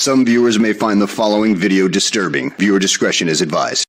Some viewers may find the following video disturbing. Viewer discretion is advised.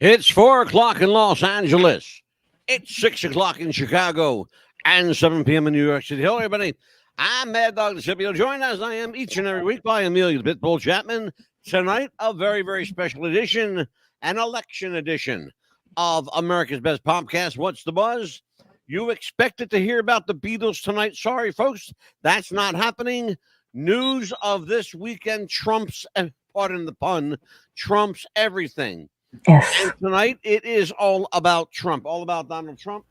It's 4 o'clock in Los Angeles. It's 6 o'clock in Chicago and 7 p.m. in New York City. Hello, everybody. I'm Mad Dog DeCipio, joined as I am each and every week by Amelia Pitbull Chapman. Tonight, a very, very special edition, an election edition of America's Best Podcast. What's the buzz? You expected to hear about the Beatles tonight. Sorry, folks, that's not happening. News of this weekend trumps, pardon the pun, trumps everything. Yes. And tonight, it is all about Trump, all about Donald Trump.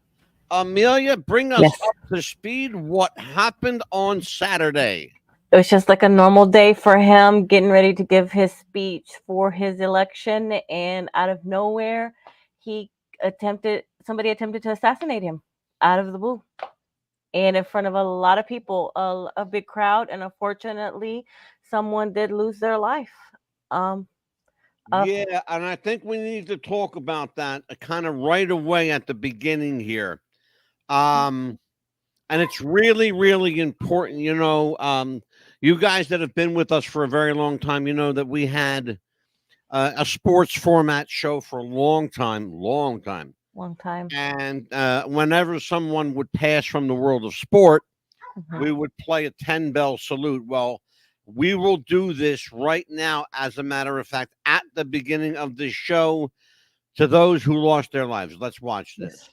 Amelia, bring us up to speed. What happened on Saturday? It was just like a normal day for him, getting ready to give his speech for his election, and out of nowhere, somebody attempted to assassinate him out of the blue, and in front of a lot of people, a big crowd, and unfortunately, someone did lose their life. Yeah, and I think we need to talk about that kind of right away at the beginning here. And it's really, really important. You know, you guys that have been with us for a very long time, you know that we had a sports format show for a long time. And whenever someone would pass from the world of sport, we would play a 10-bell salute. Well, we will do this right now, as a matter of fact, at the beginning of this show to those who lost their lives. Let's watch this.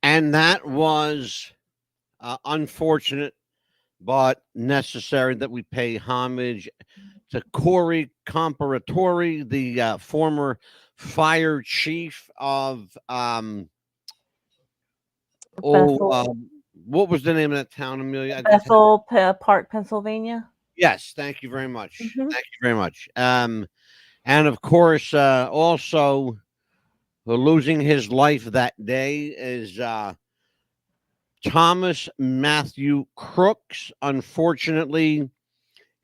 And that was unfortunate, but necessary that we pay homage to Corey Comparatori, the former fire chief of what was the name of that town, Amelia? Bethel Park, Pennsylvania. Yes, thank you very much. Thank you very much. And of course, also losing his life that day is Thomas Matthew Crooks. Unfortunately,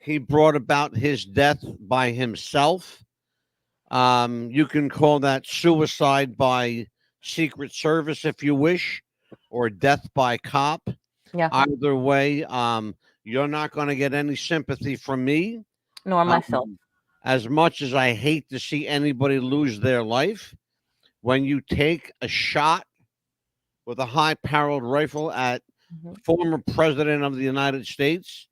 he brought about his death by himself. You can call that suicide by Secret Service if you wish, or death by cop. Yeah. Either way, you're not going to get any sympathy from me. Nor myself. As much as I hate to see anybody lose their life, when you take a shot with a high-powered rifle at former president of the United States,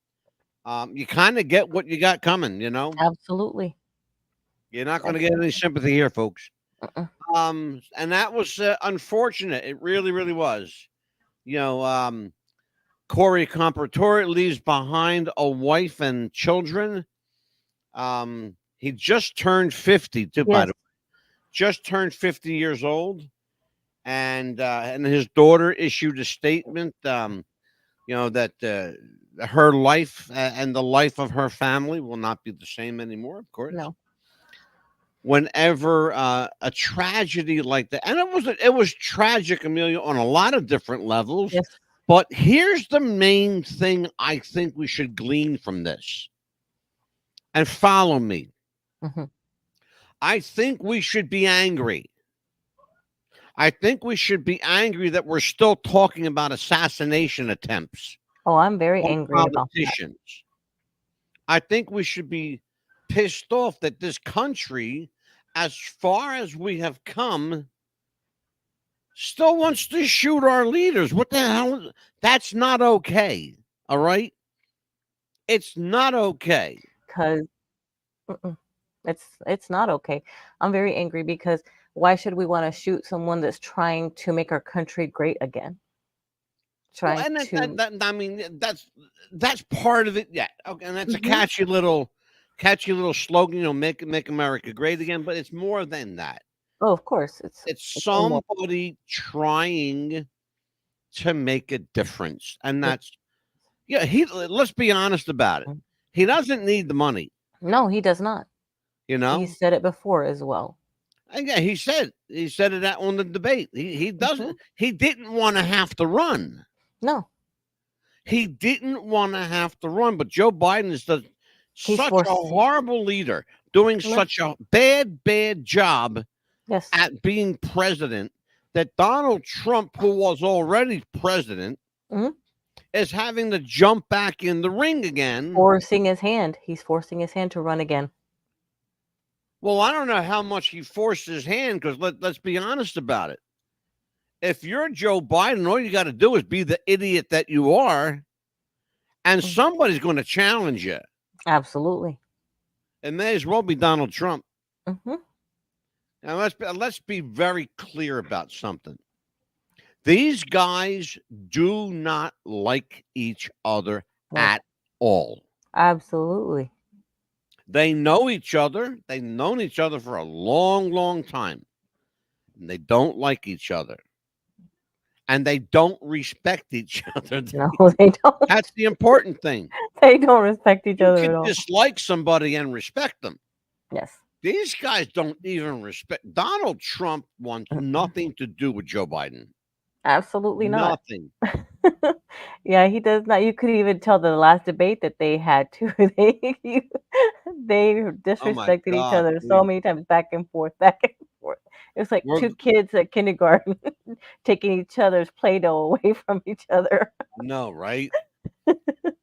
you kind of get what you got coming, you know? Absolutely. You're not going to get any sympathy here, folks. And that was unfortunate. It really, really was. You know, Corey Comparatori leaves behind a wife and children. He just turned 50, too, by the way. Just turned 50 years old. And his daughter issued a statement, you know, that her life and the life of her family will not be the same anymore, of course. No. whenever a tragedy like that, and it was tragic, Amelia, on a lot of different levels. Yes. But here's the main thing I think we should glean from this, and follow me. Hmm. I think we should be angry. I think we should be angry that we're still talking about assassination attempts Oh, I'm very on angry about that. politicians. I think we should be pissed off that this country, as far as we have come, still wants to shoot our leaders. What the hell? That's not okay. All right? It's not okay. Because it's not okay. I'm very angry because why should we want to shoot someone that's trying to make our country great again? Well, Trying and to I mean, that's part of it. Yeah. Okay, and that's a Mhm. catchy little slogan. You know, make America great again. But it's more than that. Oh, of course, It's it's way more. somebody trying to make a difference, and Yes. that's yeah. Let's be honest about it. Mhm. He doesn't need the money. No, he does not. You He know. said it before as well. And yeah, he said it on the debate. He Mhm. doesn't. He didn't want to have to run. No, He didn't want to have to run, but Joe Biden is he's such a forced. horrible leader, doing Yes. such a bad job Yes. at being president that Donald Trump, who was already president, Mhm. is having to jump back in the ring again. Forcing his hand. He's forcing his hand to run again. Well, I don't know how much he forced his hand because let's be honest about it. If you're Joe Biden, all you got to do is be the idiot that you are, and Mhm. somebody's going to challenge you. Absolutely. It may as well be Donald Trump. Hmm. Now let's be very clear about something. These guys do not like each other No, at all. absolutely. They know each other. They've known each other for a long time. And they don't like each other. And they don't respect each other. No, they don't. That's the important thing. They don't respect each You other can at all. dislike somebody and respect them. Yes. These guys don't even respect. Donald Trump wants Mm-mm. nothing to do with Joe Biden. Absolutely not. Nothing. Yeah, he does not. You could even tell the last debate that they had too. They Oh my disrespected each God, other so please. many times, back and forth, back and forth. It was like We're two kids at kindergarten taking each other's Play-Doh away from each other. no, right?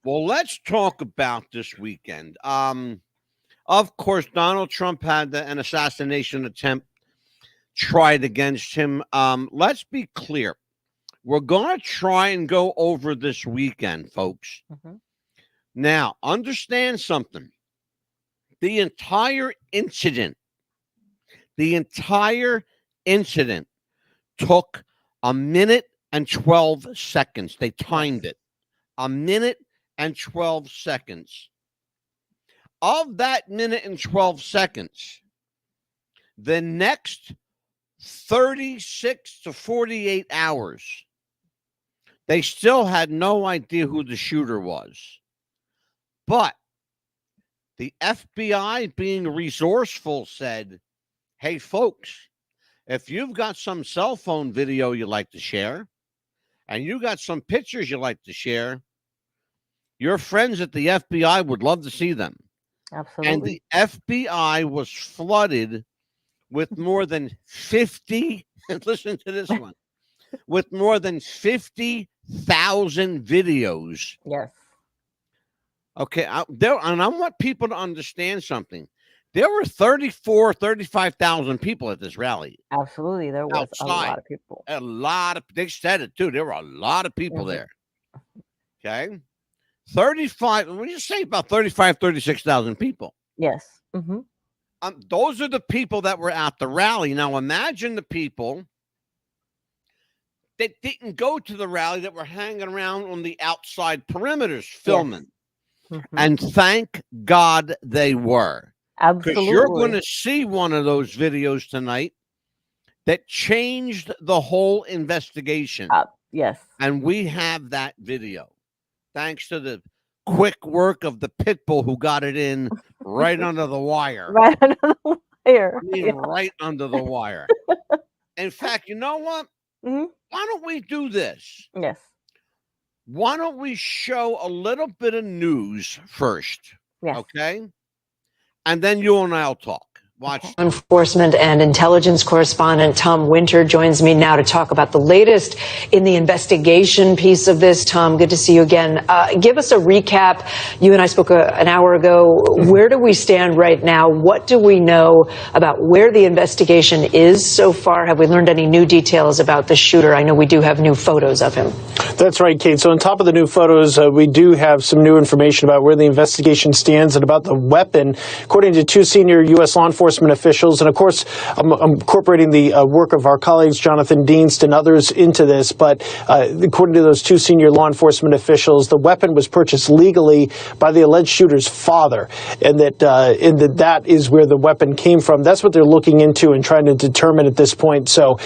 Well, let's talk about this weekend. Of course, Donald Trump had an assassination attempt tried against him. Let's be clear. We're going to try and go over this weekend, folks. Mhm. Now, understand something. The entire incident took a minute and 12 seconds. They timed Yes. it. A minute and 12 seconds. Of that minute and 12 seconds, the next 36 to 48 hours, they still had no idea who the shooter was. But the FBI, being resourceful, said, hey, folks, if you've got some cell phone video you like to share, and you got some pictures you like to share, your friends at the FBI would love to see them. And Absolutely. the FBI was flooded with more than 50, listen to this one, with more than 50,000 videos. Yes. Okay, and I want people to understand something. There were 35,000 people at this rally Absolutely. There was a outside. lot of people. They said it too. There were a lot of people Mhm. there. Okay. 35, what do you say about 36,000 people? Yes. Hmm. Those are the people that were at the rally. Now imagine the people that didn't go to the rally that were hanging around on the outside perimeters filming. Yes. Mhm. And thank God they were. Because you're going Absolutely. to see one of those videos tonight that changed the whole investigation. Yes. And we have that video. Thanks to the quick work of the pit bull who got it in right under the wire. Right under the Here. I mean, right under the wire. In fact, you know what? Hmm. Why don't we do this? Yes. Why don't we show a little bit of news first? Yes. Okay? And then you and I'll talk. Watch. Okay. Enforcement and intelligence correspondent Tom Winter joins me now to talk about the latest in the investigation piece of this. Tom, good to see you again. Give us a recap. You and I spoke an hour ago. Where do we stand right now? What do we know about where the investigation is so far? Have we learned any new details about the shooter? I know we do have new photos of him. That's right, Kate. So on top of the new photos, we do have some new information about where the investigation stands and about the weapon. According to two senior U.S. law enforcement officials, and of course, I'm incorporating the work of our colleagues, Jonathan Dienst and others, into this, but according to those two senior law enforcement officials, the weapon was purchased legally by the alleged shooter's father, and that is where the weapon came from. That's what they're looking into and trying to determine at this point. So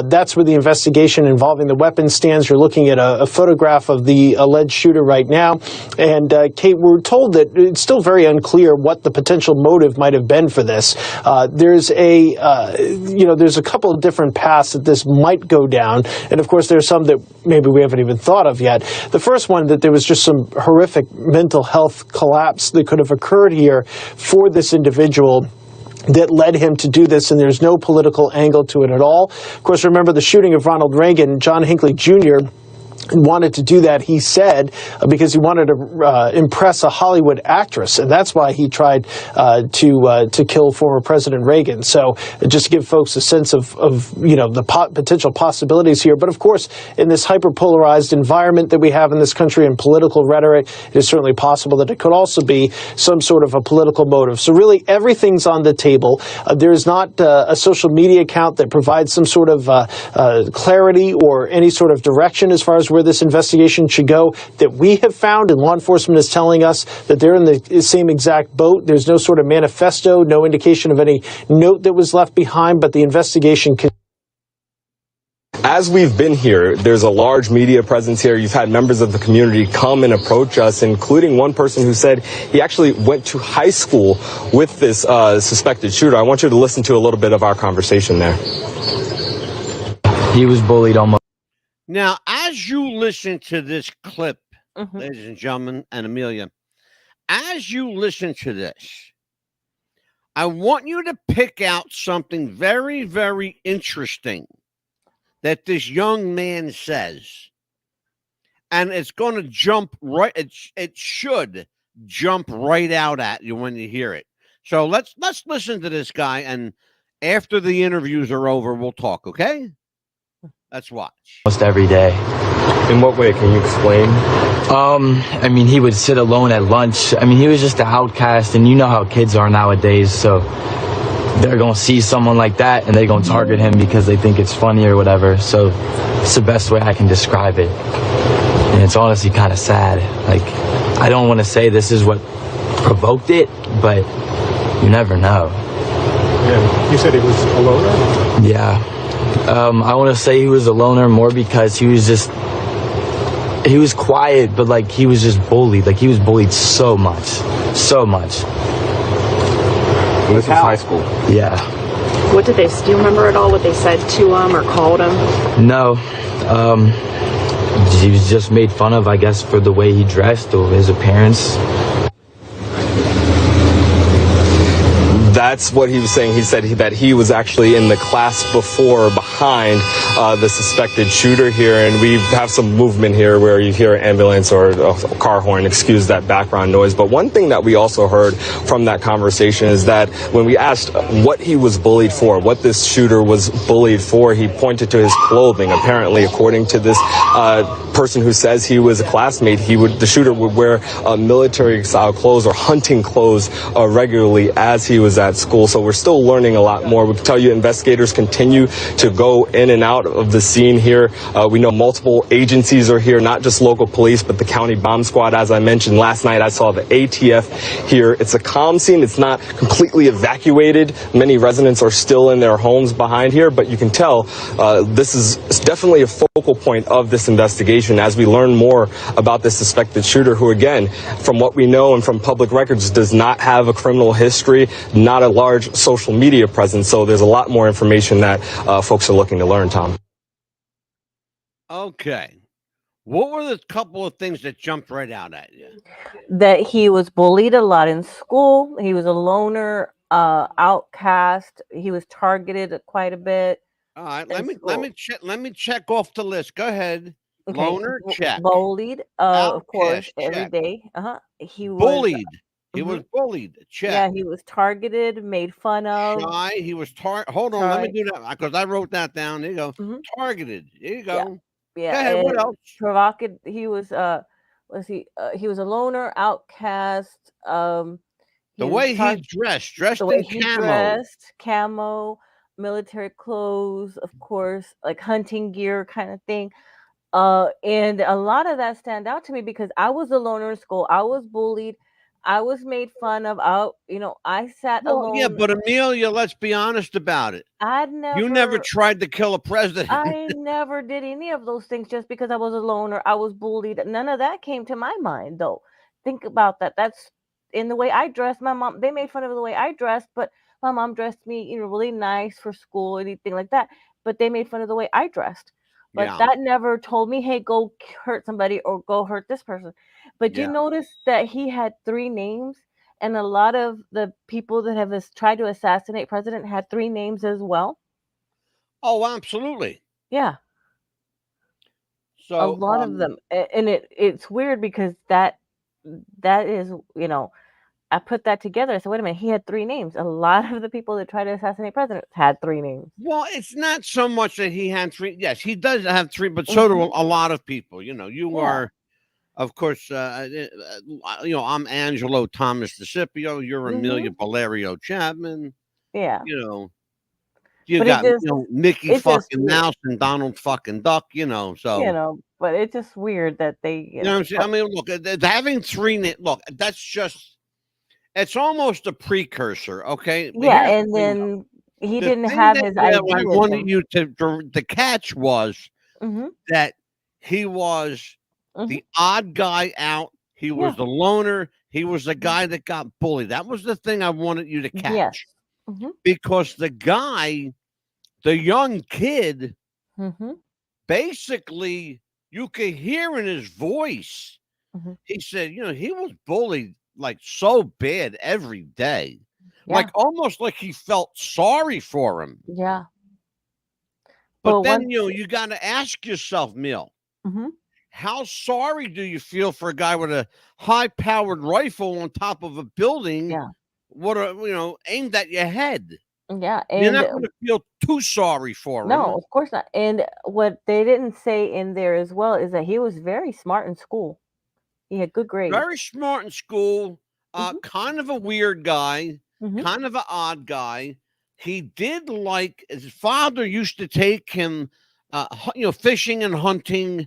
that's where the investigation involving the weapon stands. You're looking at a photograph of the alleged shooter right now. And Kate, we're told that it's still very unclear what the potential motive might have been for this. There's a couple of different paths that this might go down. And of course, there's some that maybe we haven't even thought of yet. The first one, that there was just some horrific mental health collapse that could have occurred here for this individual that led him to do this, and there's no political angle to it at all. Of course, remember the shooting of Ronald Reagan. John Hinckley Jr. wanted to do that, he said, because he wanted to impress a Hollywood actress, and that's why he tried to kill former President Reagan. So just to give folks a sense of the potential possibilities here. But of course, in this hyper-polarized environment that we have in this country and political rhetoric, it is certainly possible that it could also be some sort of a political motive. So really, everything's on the table. There is not a social media account that provides some sort of clarity or any sort of direction as far as where this investigation should go that we have found, and law enforcement is telling us that they're in the same exact boat. There's no sort of manifesto, no indication of any note that was left behind, but the investigation can. As we've been here, there's a large media presence here. You've had members of the community come and approach us, including one person who said he actually went to high school with this suspected shooter. I want you to listen to a little bit of our conversation there. He was bullied almost. Now, as you listen to this clip, ladies and gentlemen, and Amelia, as you listen to this, I want you to pick out something very, very interesting that this young man says. And it's going to jump right, it should jump right out at you when you hear it. So let's listen to this guy, and after the interviews are over, we'll talk, okay? Let's watch. Almost every day. In what way? Can you explain? I mean, he would sit alone at lunch. I mean, he was just an outcast, and you know how kids are nowadays, so they're going to see someone like that, and they're going to target him because they think it's funny or whatever. So it's the best way I can describe it. And it's honestly kind of sad. Like, I don't want to say this is what provoked it, but you never know. Yeah. You said he was a loner? Yeah. I want to say he was a loner more because he was quiet, but like he was just bullied. Like he was bullied so much. And this was high school. Yeah. What did they, do you remember at all what they said to him or called him? No. He was just made fun of, I guess, for the way he dressed or his appearance. That's what he was saying. He said that he was actually in the class before, behind the suspected shooter here. And we have some movement here where you hear an ambulance or a car horn. Excuse that background noise. But one thing that we also heard from that conversation is that when we asked what he was bullied for, what this shooter was bullied for, he pointed to his clothing. Apparently, according to this person who says he was a classmate, the shooter would wear military-style clothes or hunting clothes regularly as he was at school. So we're still learning a lot more. We can tell you investigators continue to go in and out of the scene here. We know multiple agencies are here, not just local police, but the county bomb squad. As I mentioned last night, I saw the ATF here. It's a calm scene. It's not completely evacuated. Many residents are still in their homes behind here, but you can tell this is definitely a focal point of this investigation as we learn more about this suspected shooter who, again, from what we know and from public records, does not have a criminal history, not a large social media presence, so there's a lot more information that folks are looking to learn, Tom. Okay. What were the couple of things that jumped right out at you? That he was bullied a lot in school. He was a loner, outcast. He was targeted quite a bit All right, in school. let me check off the list. Go ahead. Okay, Loner, check. bullied, of course, Outcast, every check. day. He was, Bullied. He was mhm, bullied. Check. yeah, he was targeted, made fun of. Shy. He was hold on, let me Sorry. do that because I wrote that down. There you go. Hmm. Targeted. There you Yeah, go. Go yeah, ahead. What and else? provocative. He was, he was a loner, outcast. The He was way he dressed, the dressed way in he camo. dressed, camo, military clothes, of course, like hunting gear kind of thing. And a lot of that stand out to me because I was a loner in school. I was bullied. I was made fun of. I sat Well, yeah, alone. but Amelia, let's be honest about it. I'd You never never tried to kill a president. I never did any of those things just because I was a loner. I was bullied. None of that came to my mind, though. Think about that. That's in the way I dressed. My mom, they made fun of the way I dressed, but my mom dressed me, really nice for school, anything like that. But they made fun of the way I dressed. But Yeah, that never told me, hey, go hurt somebody or go hurt this person. But you yeah. notice that he had three names, and a lot of the people that have tried to assassinate president had three names as well. Oh, absolutely. Yeah. A So, lot of them, and it's weird because that is, I put that together. So wait a minute, he had three names. A lot of the people that try to assassinate presidents had three names. well, it's not so much that he had three. Yes, he does have three, but so do Hmm. a lot of people. You Yeah. are, of course, I'm Angelo Thomas DeCipio. You're Hmm. Amelia Valerio Chapman. Yeah. You know, you But it got just Mickey it's just fucking Mouse and Donald fucking Duck. but it's just weird that they, You know what I'm saying? I mean, look, having three. Look, that's just. It's almost a precursor. Okay, but yeah, here's the and thing, though. then he The didn't thing have that his I wanted idealism. you to catch was Hmm. that he was Hmm. the odd guy out. He was Yeah. the loner. He was the Mhm. guy that got bullied. That was the thing I wanted you to Yes. catch Hmm. because the young kid, Hmm. basically, you could hear in his voice. Hmm. He said, he was bullied like so bad every day, like Yeah. almost like he felt sorry for him. Yeah. But But then, one. you got to ask yourself, Mill, Hmm. how sorry do you feel for a guy with a high-powered rifle on top of a building? Yeah. Aimed at your head? Yeah. You're And not going to feel too sorry for no, him. of course not. And what they didn't say in there as well is that he was very smart in school. He had good grades. Very smart in school. Hmm. Kind of a weird guy. Hmm. Kind of an odd guy. He did like his father used to take him, fishing and hunting.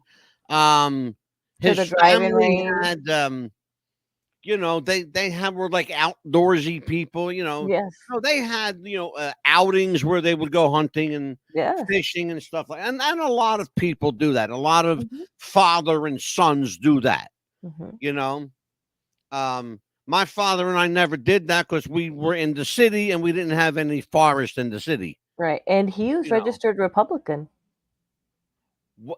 Um, To his the driving family range. had were like outdoorsy people, Yes. so they had, outings where they would go hunting and Yes. fishing and stuff and a lot of people do that. A lot of Hmm. father and sons do that, Hmm. you know. My father and I never did that because we were in the city and we didn't have any forest in the city, Right. And he was you know. registered Republican.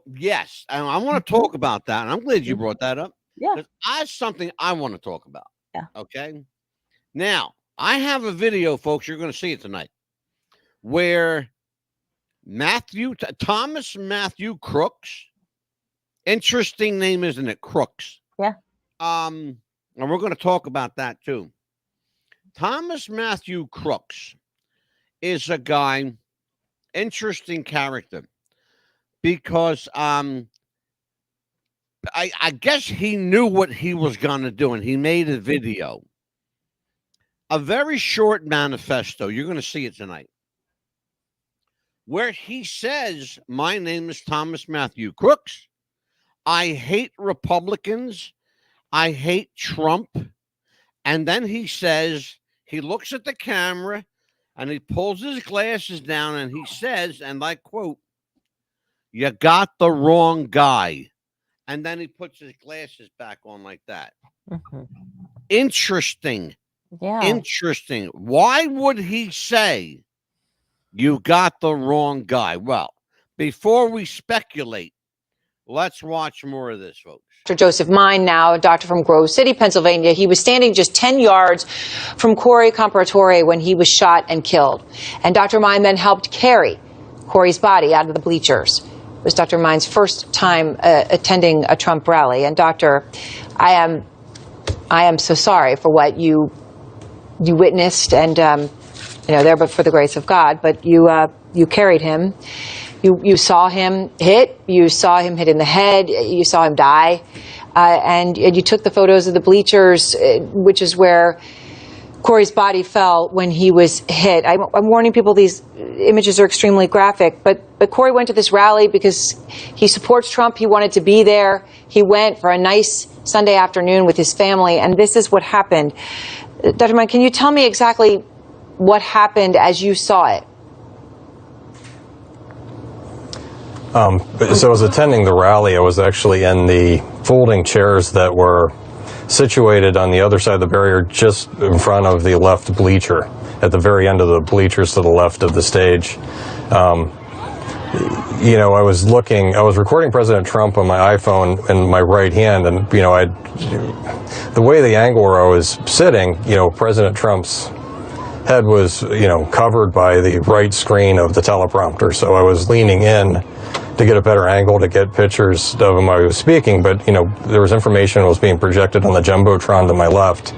Yes, and I want to Hmm. talk about that, and I'm glad you Hmm. brought that up Yeah. because that's something I want to talk about. Yeah. Okay. Now, I have a video, folks. You're going to see it tonight, where Thomas Matthew Crooks. Interesting name, isn't it? Crooks. Yeah. And we're going to talk about that too. Thomas Matthew Crooks is a guy, interesting character, because I guess he knew what he was going to do, and he made a video, a very short manifesto. You're going to see it tonight, where he says, "My name is Thomas Matthew Crooks. I hate Republicans. I hate Trump." And then he says, he looks at the camera and he pulls his glasses down and he says, and I quote, "You got the wrong guy." And then he puts his glasses back on like that. Hmm. Interesting. Yeah. Interesting. Why would he say you got the wrong guy? Well, before we speculate, let's watch more of this, folks. Dr. Joseph Mine, now a doctor from Grove City, Pennsylvania. He was standing just 10 yards from Corey Comparatore when he was shot and killed. And Dr. Mine then helped carry Corey's body out of the bleachers. It was Dr. Mine's first time attending a Trump rally. And Doctor, I am so sorry for what you witnessed, and there but for the grace of God. But you carried him. You saw him hit. You saw him hit in the head. You saw him die, and you took the photos of the bleachers, which is where Corey's body fell when he was hit. I'm warning people; these images are extremely graphic. But Corey went to this rally because he supports Trump. He wanted to be there. He went for a nice Sunday afternoon with his family, and this is what happened. Dr. Mine, can you tell me exactly what happened as you saw it? So I was attending the rally. I was actually in the folding chairs that were situated on the other side of the barrier, just in front of the left bleacher, at the very end of the bleachers to the left of the stage. I was recording President Trump on my iPhone in my right hand, and, the way the angle where I was sitting, President Trump's head was, covered by the right screen of the teleprompter. So I was leaning in to get a better angle to get pictures of him while I was speaking. But, there was information that was being projected on the Jumbotron to my left.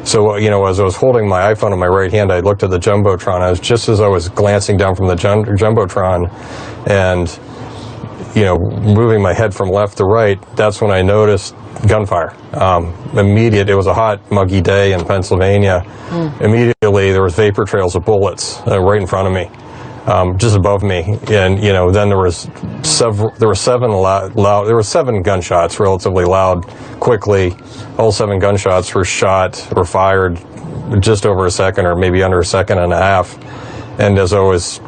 So, as I was holding my iPhone in my right hand, I looked at the Jumbotron. Just as I was glancing down from the Jumbotron and, moving my head from left to right, that's when I noticed gunfire. It was a hot, muggy day in Pennsylvania. Immediately, there was vapor trails of bullets right in front of me, just above me. And, then there were seven gunshots, relatively loud, quickly. All 7 gunshots were fired just over a second, or maybe under a second and a half. And as I was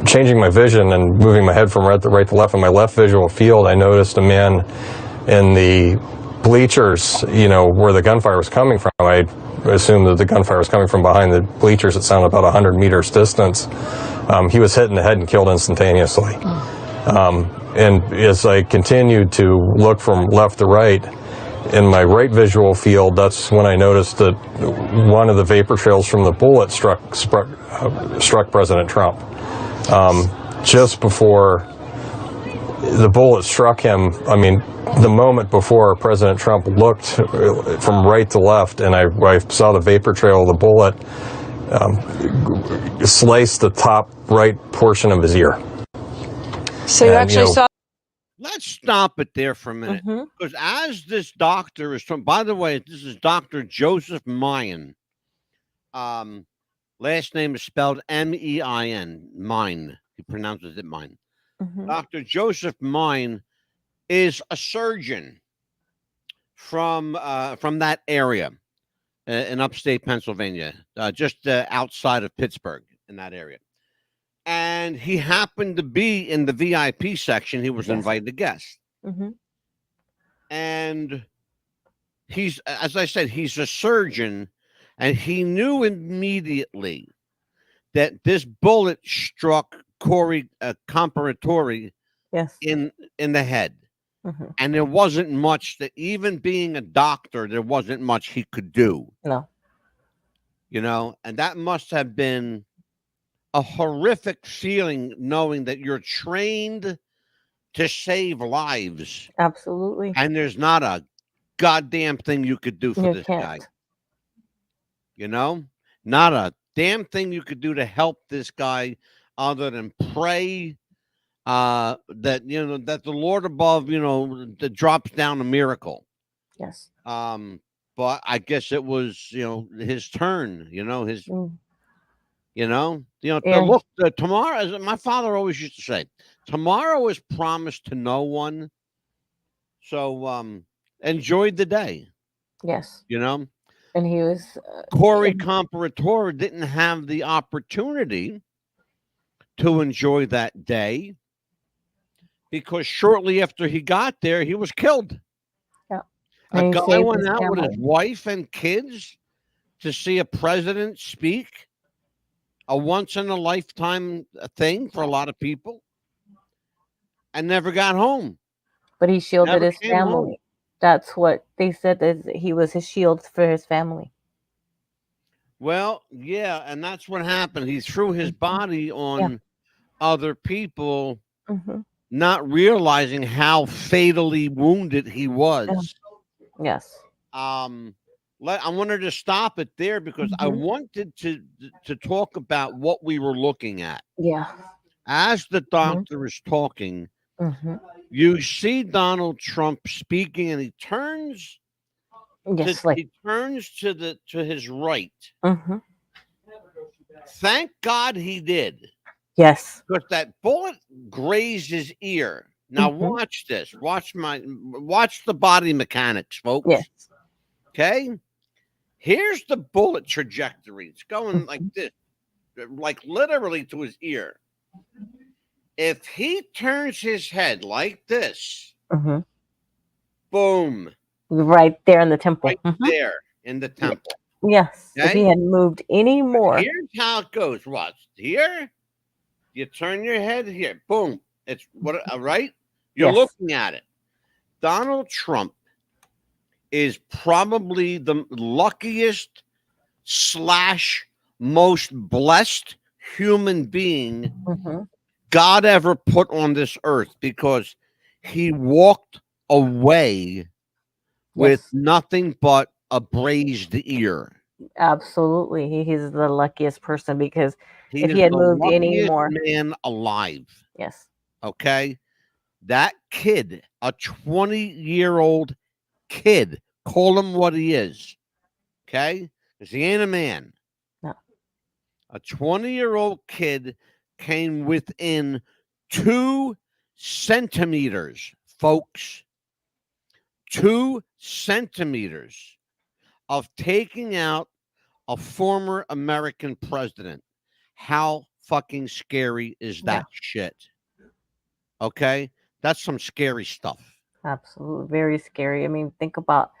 changing my vision and moving my head from right to left in my left visual field, I noticed a man in the bleachers, where the gunfire was coming from. I assumed that the gunfire was coming from behind the bleachers. It sounded about 100 meters distance. He was hit in the head and killed instantaneously. And as I continued to look from left to right, in my right visual field, that's when I noticed that one of the vapor trails from the bullet struck President Trump. Just before the bullet struck him, the moment before President Trump looked from right to left, and I saw the vapor trail of the bullet slice the top right portion of his ear. So you actually saw. Let's stop it there for a minute. Because as this doctor is from, by the way, this is Dr. Joseph Mine. Last name is spelled M-E-I-N, Mine. He pronounces it Mine. Dr. Joseph Mine is a surgeon from that area in upstate Pennsylvania, just outside of Pittsburgh, in that area. And he happened to be in the VIP section. He was an invited guest. And he's, as I said, he's a surgeon, and he knew immediately that this bullet struck Corey Comparatore in the head. And there wasn't much that, even being a doctor, there wasn't much he could do. No. And that must have been a horrific feeling, knowing that you're trained to save lives. Absolutely. And there's not a goddamn thing you could do for this guy. Not a damn thing you could do to help this guy other than pray that that the Lord above, that drops down a miracle. Yes. But I guess it was, his turn, his look, tomorrow, as my father always used to say, tomorrow is promised to no one. So enjoyed the day. Yes. And he was Corey Comparatore didn't have the opportunity to enjoy that day because shortly after he got there, he was killed. Yeah. A guy went out with his wife and kids to see a president speak, a once in a lifetime thing for a lot of people, and never got home. But he shielded Never his came home. family. That's what they said, that he was his shield for his family. Well, yeah, and that's what happened. He threw his body on other people, Hmm. not realizing how fatally wounded he was. Yes. I wanted to stop it there because I wanted to talk about what we were looking at. Yeah. As the doctor is talking, Hmm. you see Donald Trump speaking, and he turns Yes. to his right. Hmm. Thank God he did, Yes. because that bullet grazed his ear. Now watch this. Watch the body mechanics, folks. Yes. Okay. Here's the bullet trajectory. It's going like this, like literally to his ear. If he turns his head like this, Hmm. boom, Right there in the temple. right there in the temple. Yes. If he Okay? had moved any more. Here's how it goes. Watch. Here, you turn your head here. Boom. It's what, right? You're Yes. looking at it. Donald Trump is probably the luckiest / most blessed human being Hmm. God ever put on this earth, because he walked away with Yes. nothing but a grazed ear. Absolutely. He's the luckiest person, because He if is he had the moved any luckiest more. man alive. Yes. Okay. That kid, a 20-year-old kid, call him what he is. Okay. Because he ain't a man. No. A 20-year-old kid came within 2 centimeters, folks. 2 centimeters of taking out a former American president. How fucking scary is that shit? Okay? That's some scary stuff. Absolutely. Very scary. I mean, think about,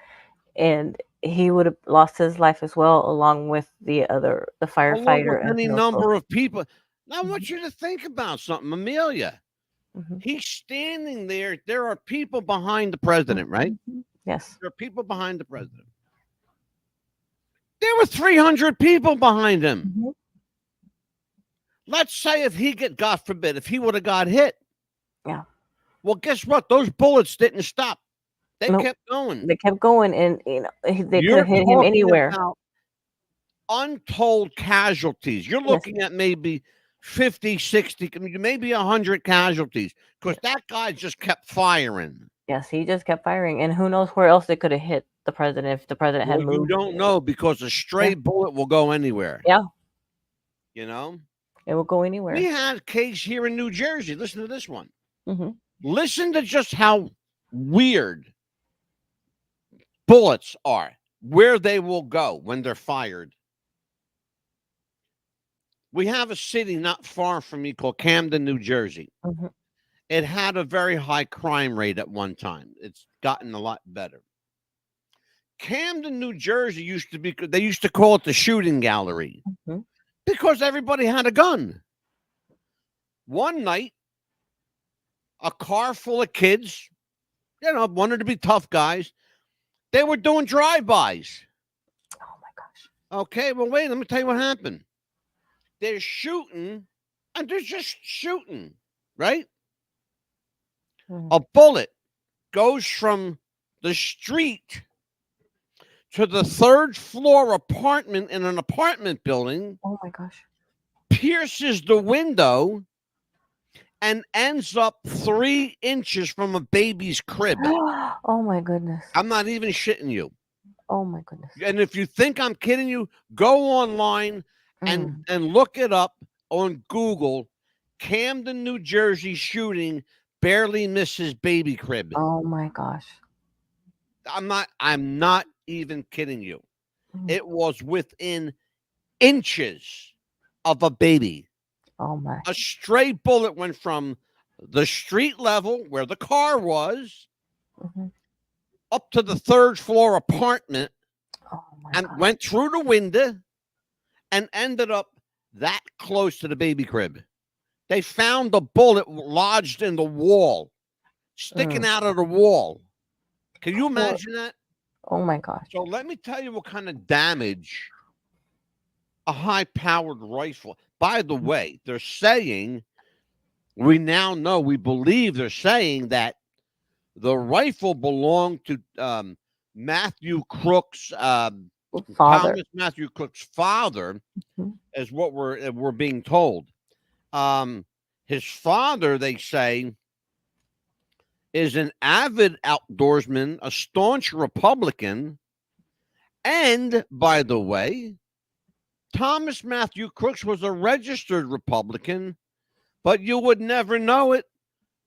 and he would have lost his life as well, along with the Along firefighter. with any number of people. Now, I want you to think about something, Amelia. Mhm. He's standing there. There are people behind the president, right? Yes. There are people behind the president. There were 300 people behind him. Mhm. Let's say if God forbid, if he would have got hit. Yeah. Well, guess what? Those bullets didn't stop. They Nope. kept going. They kept going, and they could You're have hit him talking anywhere. about untold casualties. You're Yes. looking at maybe 50, 60, maybe 100 casualties, because that guy just kept firing. Yes, he just kept firing, and who knows where else they could have hit the president if the president had Well, you moved. don't know, because a stray bullet will go anywhere. Yeah, You know? it will go anywhere. We had a case here in New Jersey. Listen to this one. Hmm. Listen to just how weird bullets are, where they will go when they're fired. We have a city not far from me called Camden, New Jersey. Hmm. It had a very high crime rate at one time. It's gotten a lot better. Camden, New Jersey they used to call it the shooting gallery, Mhm. because everybody had a gun. One night, a car full of kids, wanted to be tough guys. They were doing drive-bys. Oh my gosh. Okay, well, wait, let me tell you what happened. They're shooting, and they're just shooting, right? Mhm. A bullet goes from the street to the 3rd floor apartment in an apartment building, Oh my gosh. pierces the window, and ends up 3 inches from a baby's crib. Oh my goodness. I'm not even shitting you. Oh my goodness. And if you think I'm kidding you, go online and look it up on Google. Camden, New Jersey shooting barely misses baby crib. Oh my gosh. I'm not even kidding you. It was within inches of a baby. Oh my. A stray bullet went from the street level where the car was Mhm. up to the 3rd floor apartment. Oh and went through the window and ended up that close to the baby crib. They found the bullet lodged in the wall, sticking out of the wall. Can you imagine that? Oh my gosh. So let me tell you what kind of damage a high-powered rifle. By the way, they're saying, we now know, we believe they're saying that the rifle belonged to Matthew Crook's father. Thomas Matthew Crook's father, is what we're being told. His father, they say, is an avid outdoorsman, a staunch Republican, and by the way, Thomas Matthew Crooks was a registered Republican, but you would never know it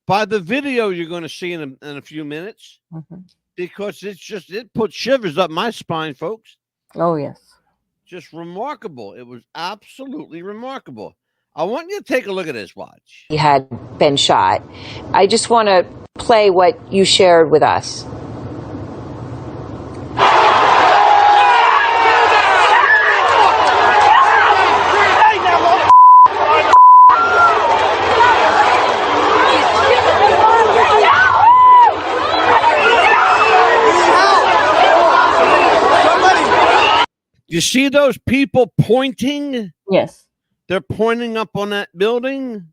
by the video you're going to see in a few minutes, because it put shivers up my spine, folks. Oh, yes. Just remarkable. It was absolutely remarkable. I want you to take a look at this. Watch. He had been shot. I just want to play what you shared with us. You see those people pointing? Yes. They're pointing up on that building.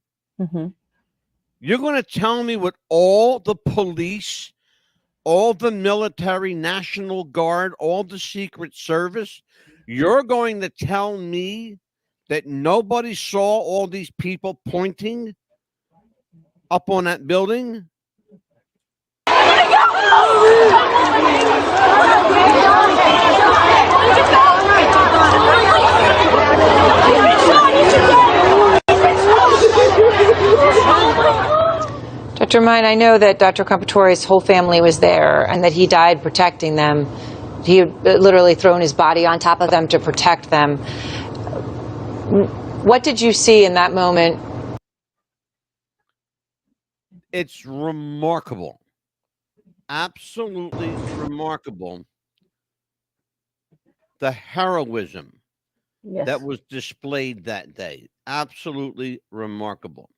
You're going to tell me, with all the police, all the military, National Guard, all the Secret Service, you're going to tell me that nobody saw all these people pointing up on that building? Dr. Mine, I know that Dr. Compatore's whole family was there and that he died protecting them. He had literally thrown his body on top of them to protect them. What did you see in that moment? It's remarkable. Absolutely remarkable. The heroism that was displayed that day. Absolutely remarkable.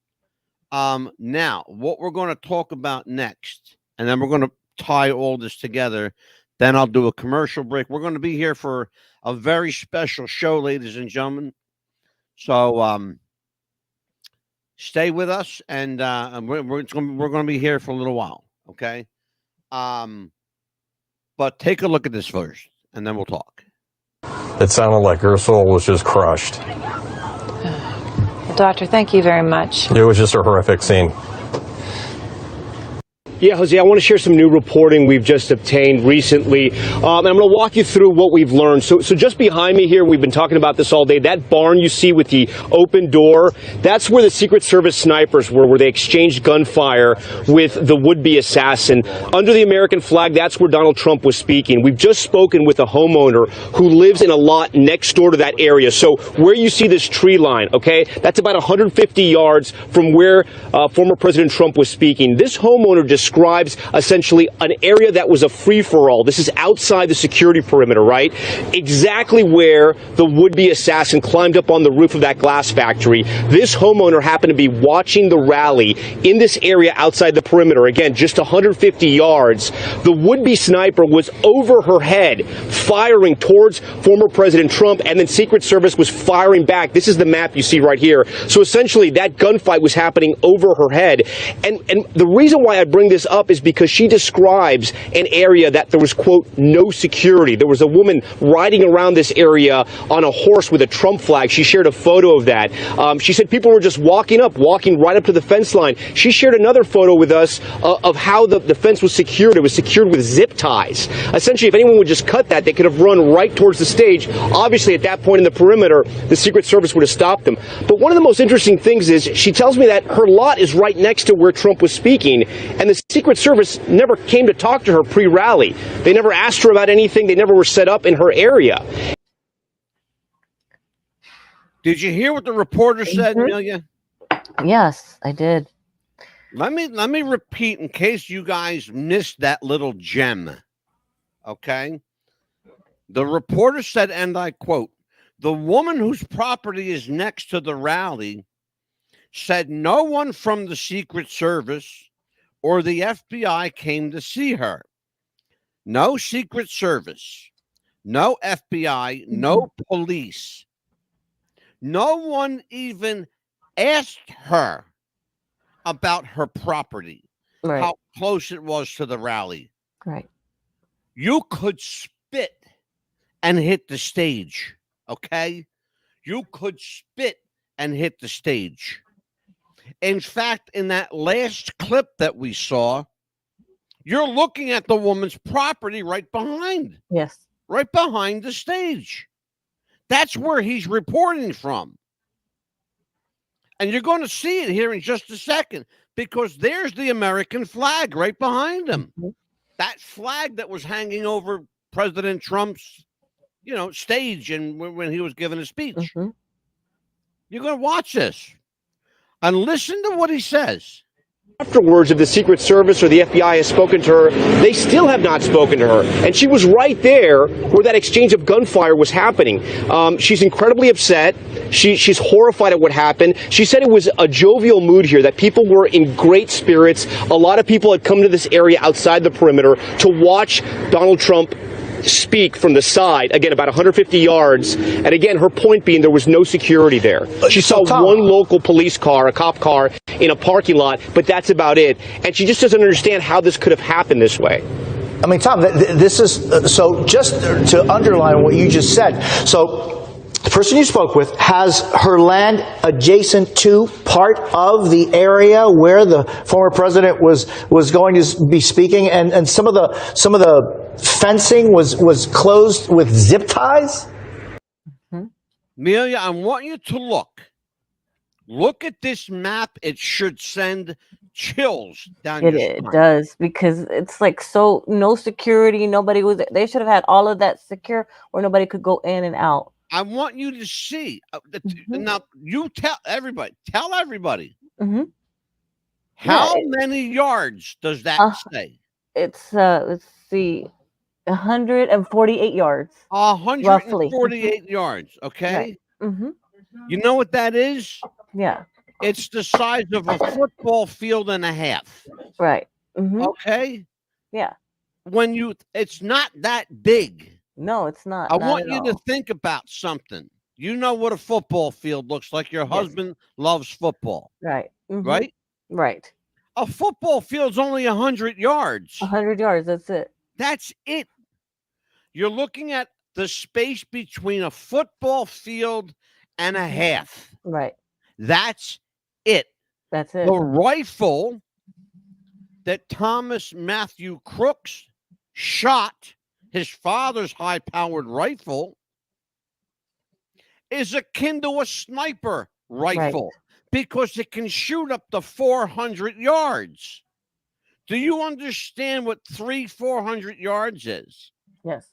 Now, what we're going to talk about next, and then we're going to tie all this together. Then I'll do a commercial break. We're going to be here for a very special show, ladies and gentlemen. So stay with us, and we're going to be here for a little while, okay? But take a look at this first, and then we'll talk. It sounded like her soul was just crushed. Well, Doctor, thank you very much. It was just a horrific scene. Yeah, Jose, I want to share some new reporting we've just obtained recently. And I'm going to walk you through what we've learned. So just behind me here, we've been talking about this all day, that barn you see with the open door, that's where the Secret Service snipers were, where they exchanged gunfire with the would-be assassin. Under the American flag, that's where Donald Trump was speaking. We've just spoken with a homeowner who lives in a lot next door to that area. So where you see this tree line, okay, that's about 150 yards from where former President Trump was speaking. This homeowner describes essentially an area that was a free-for-all. This is outside the security perimeter, right? Exactly where the would-be assassin climbed up on the roof of that glass factory. This homeowner happened to be watching the rally in this area outside the perimeter. Again, just 150 yards. The would-be sniper was over her head, firing towards former President Trump, and then Secret Service was firing back. This is the map you see right here. So essentially, that gunfight was happening over her head. And the reason why I bring this up is because she describes an area that there was, quote, no security. There was a woman riding around this area on a horse with a Trump flag. She shared a photo of that. She said people were just walking right up to the fence line. She shared another photo with us of how the fence was secured. It was secured with zip ties. Essentially, if anyone would just cut that, they could have run right towards the stage. Obviously, at that point in the perimeter, the Secret Service would have stopped them. But one of the most interesting things is she tells me that her lot is right next to where Trump was speaking, and the Secret Service never came to talk to her pre-rally. They never asked her about anything. They never were set up in her area. Did you hear what the reporter said, Amelia? Yes, I did. Let me repeat in case you guys missed that little gem. Okay? The reporter said, and I quote, "The woman whose property is next to the rally said no one from the Secret Service or the FBI came to see her. No Secret Service, no FBI, no police. No one even asked her about her property, Right. how close it was to the rally. Right. You could spit and hit the stage, okay? You could spit and hit the stage. In fact, in that last clip that we saw, you're looking at the woman's property right behind. Yes. Right behind the stage. That's where he's reporting from. And you're going to see it here in just a second because there's the American flag right behind him. That flag that was hanging over President Trump's, stage and when he was giving a speech. You're going to watch this and listen to what he says. Afterwards, if the Secret Service or the FBI has spoken to her, they still have not spoken to her. And she was right there where that exchange of gunfire was happening. She's incredibly upset. She's horrified at what happened. She said it was a jovial mood here, that people were in great spirits. A lot of people had come to this area outside the perimeter to watch Donald Trump speak from the side, again, about 150 yards. And again, her point being there was no security there. She saw one local police car, a cop car, in a parking lot, but that's about it. And she just doesn't understand how this could have happened this way. I mean, Tom, this is, so just to underline what you just said, so the person you spoke with has her land adjacent to part of the area where the former president was going to be speaking, and some of the fencing was closed with zip ties. Amelia, I want you to look at this map. It should send chills down your spine. It does, because it's like, so no security, nobody was, they should have had all of that secure where nobody could go in and out. I want you to see. Now, you tell everybody. How many yards does that say? It's, let's see, 148 yards. 148 yards, okay? Right. You know what that is? Yeah. It's the size of a football field and a half. Right. Okay? Yeah. It's not that big. No, it's not. I want you to think about something. You know what a football field looks like. Your husband loves football. Right. Right? Right. A football field's only 100 yards. 100 yards, that's it. That's it. You're looking at the space between a football field and a half. Right. That's it. That's it. The rifle that Thomas Matthew Crooks shot, his father's high-powered rifle, is akin to a sniper rifle because it can shoot up to 400 yards. Do you understand what 400 yards is? Yes.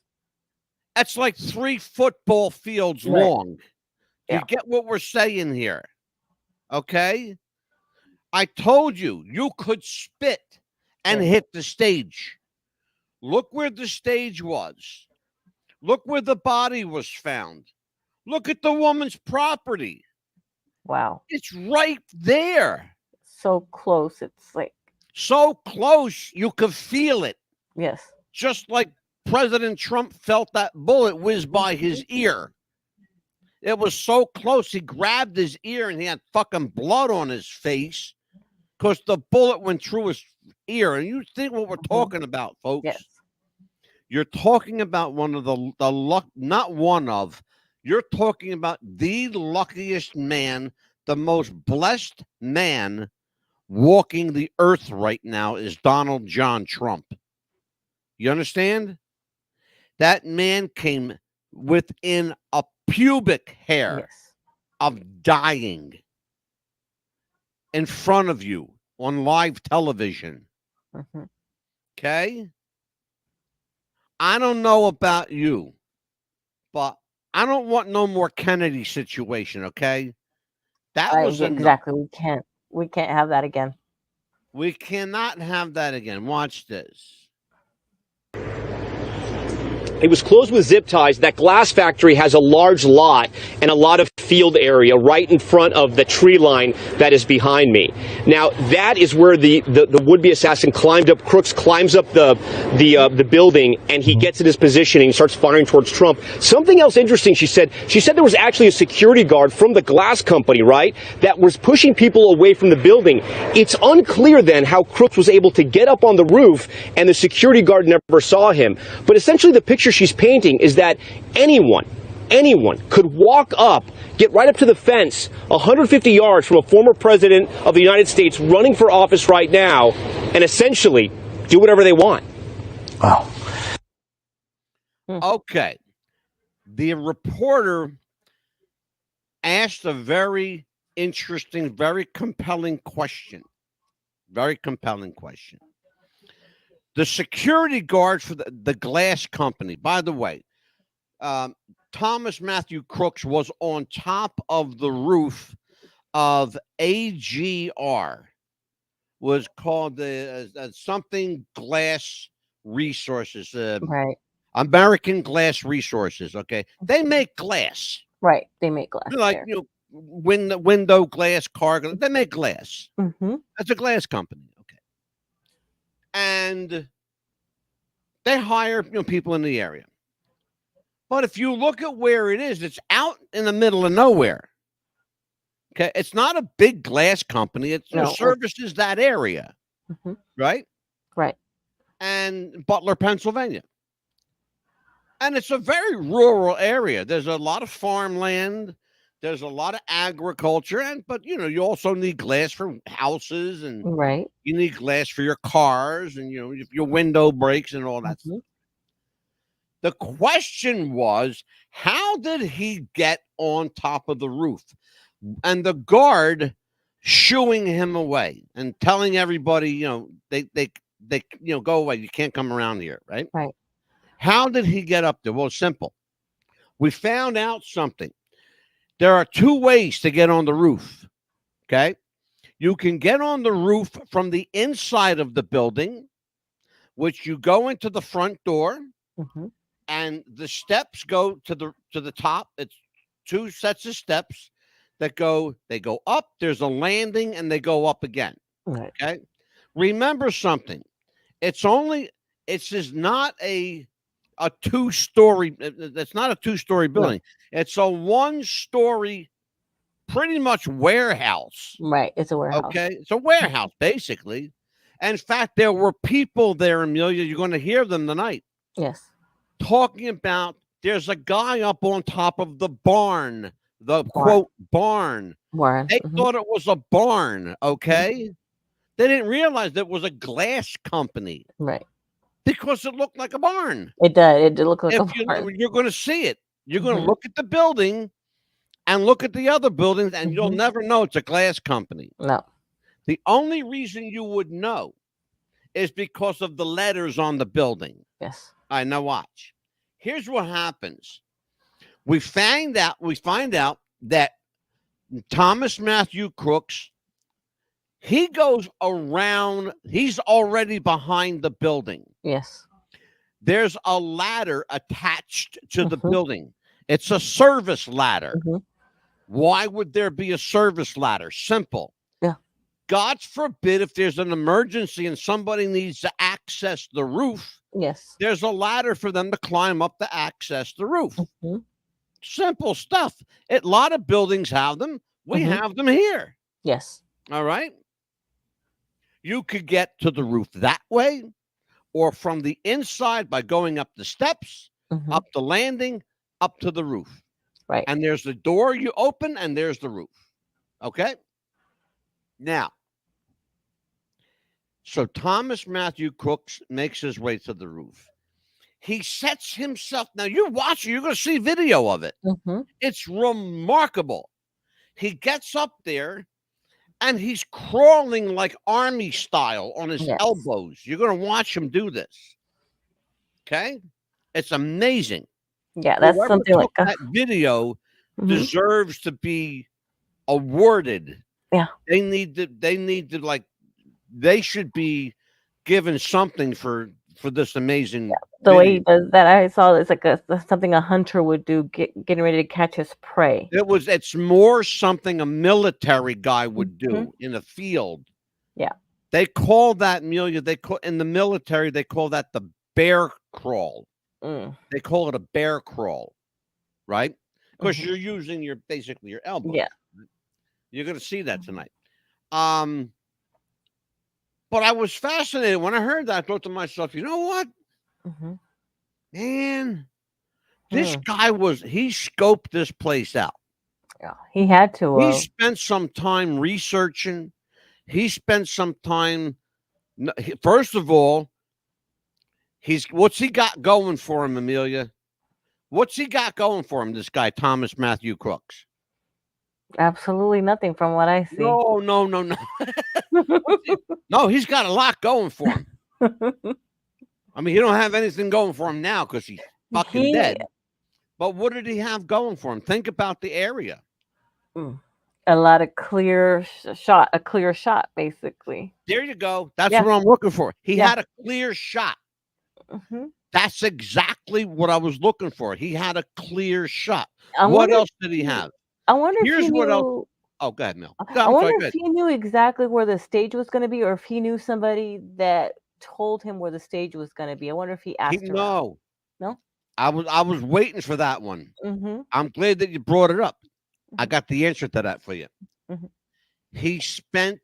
That's like 3 football fields long. You get what we're saying here? Okay? I told you, you could spit and hit the stage. Look where the stage was. Look where the body was found. Look at the woman's property. Wow. It's right there. So close. It's like so close you could feel it. Yes. Just like President Trump felt that bullet whiz by his ear. It was so close. He grabbed his ear and he had fucking blood on his face because the bullet went through his ear. And you think what we're talking about, folks? Yes. You're talking about one of the luck, not one of. You're talking about the luckiest man, the most blessed man walking the earth right now is Donald John Trump. You understand? That man came within a pubic hair of dying in front of you on live television. Okay? I don't know about you, but I don't want no more Kennedy situation, okay? That was exactly. We can't have that again. We cannot have that again. Watch this. It was closed with zip ties. That glass factory has a large lot and a lot of field area right in front of the tree line that is behind me. Now, that is where the would-be assassin climbed up. Crooks climbs up the building, and he gets in his position and he starts firing towards Trump. Something else interesting, she said there was actually a security guard from the glass company, right, that was pushing people away from the building. It's unclear then how Crooks was able to get up on the roof and the security guard never saw him. But essentially the picture she's painting is that anyone could walk up, get right up to the fence 150 yards from a former president of the United States running for office right now and essentially do whatever they want. Wow. Okay. The reporter asked a very interesting, very compelling question. Very compelling question. The security guard for the glass company, by the way, Thomas Matthew Crooks was on top of the roof of AGR, was called the something Glass Resources, Right. American Glass Resources. Okay, they make glass. Right. They make glass. Like there. window glass, car. They make glass. Mm-hmm. That's a glass company. Okay, and they hire people in the area. But if you look at where it is, it's out in the middle of nowhere. Okay, it's not a big glass company. It services that area, right? Right. And Butler, Pennsylvania. And it's a very rural area. There's a lot of farmland. There's a lot of agriculture, but you also need glass for houses, and you need glass for your cars, and if your window breaks and all that stuff. The question was, how did he get on top of the roof? And the guard shooing him away and telling everybody, they go away. You can't come around here, right? Right. How did he get up there? Well, simple. We found out something. There are two ways to get on the roof. Okay. You can get on the roof from the inside of the building, which you go into the front door. And the steps go to the top. It's two sets of steps that go up. There's a landing, and they go up again. Right. Okay. Remember something. It's not a 2-story. It's not a 2-story building. No. It's a 1-story, pretty much warehouse. Right. It's a warehouse. Okay. It's a warehouse, basically. And in fact, there were people there, Amelia. You're going to hear them tonight. Yes. Talking about there's a guy up on top of the barn, the quote barn. They thought it was a barn, okay? They didn't realize that it was a glass company. Right. Because it looked like a barn. It did. It did look like a barn. You're going to see it. You're going to look at the building and look at the other buildings, and you'll never know it's a glass company. No. The only reason you would know is because of the letters on the building. Yes. All right, now watch. Here's what happens. We find out that Thomas Matthew Crooks, he goes around, he's already behind the building. Yes. There's a ladder attached to the building. It's a service ladder. Why would there be a service ladder? Simple. Yeah. God forbid if there's an emergency and somebody needs to access the roof. Yes. There's a ladder for them to climb up to access the roof. Simple stuff. A lot of buildings have them. We have them here. Yes. All right. You could get to the roof that way, or from the inside by going up the steps, up the landing, up to the roof. Right. And there's the door you open, and there's the roof. Okay. Now, so Thomas Matthew Crooks makes his way to the roof. He sets himself. Now, you watch it. You're going to see video of it. It's remarkable. He gets up there, and he's crawling like army style on his elbows. You're going to watch him do this. Okay? It's amazing. Yeah, that's Whoever something like that video deserves to be awarded. Yeah. They should be given something for for this amazing The way he video. does that, I saw it's like something a hunter would do, getting ready to catch his prey. It's more something a military guy would do in a field. Yeah. They call that, Amelia, in the military, they call that the bear crawl. They call it a bear crawl, right? Because you're using basically your elbow. Yeah. You're going to see that tonight. But I was fascinated when I heard that. I thought to myself, you know what? Man, this guy he scoped this place out. Yeah, he had to. He spent some time researching. He spent some time. First of all, what's he got going for him, Amelia? What's he got going for him, this guy, Thomas Matthew Crooks? Absolutely nothing from what I see. No. No, he's got a lot going for him. I mean, he don't have anything going for him now because he's fucking dead. But what did he have going for him? Think about the area. A lot of clear shot, basically. There you go. That's what I'm looking for. He had a clear shot. That's exactly what I was looking for. He had a clear shot. What else did he have? I wonder if he knew. What else. Oh, go ahead, Mel. I wonder if he knew exactly where the stage was going to be, or if he knew somebody that told him where the stage was going to be. I wonder if he asked. No. I was waiting for that one. I'm glad that you brought it up. I got the answer to that for you. He spent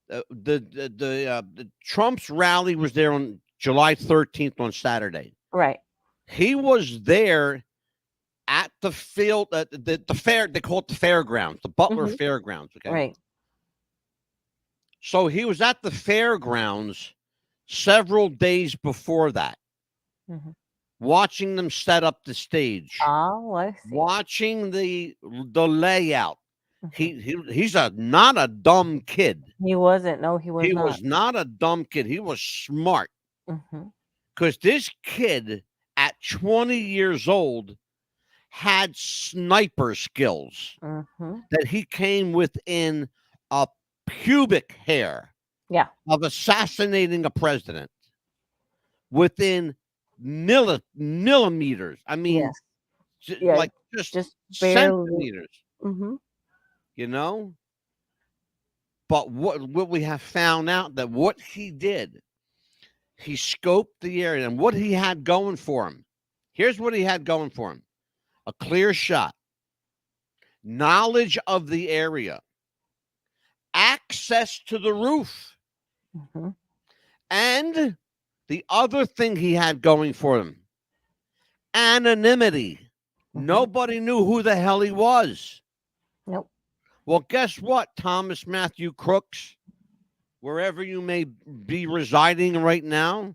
the Trump's rally was there on July 13th on Saturday. Right. He was there at the field, the fair. They call it the fairgrounds, the Butler Fairgrounds. Okay. Right. So he was at the fairgrounds several days before that, watching them set up the stage. Oh, I see. Watching the layout. He's not a dumb kid. He wasn't. No, he was not. He was not a dumb kid. He was smart. Because this kid at 20 years old had sniper skills that he came within a pubic hair of assassinating a president within millimeters. I mean, like just centimeters. You know? But what we have found out that what he did, he scoped the area and what he had going for him. Here's what he had going for him. A clear shot, knowledge of the area, access to the roof, and the other thing he had going for him, anonymity. Nobody knew who the hell he was. Nope. Well, guess what, Thomas Matthew Crooks? Wherever you may be residing right now,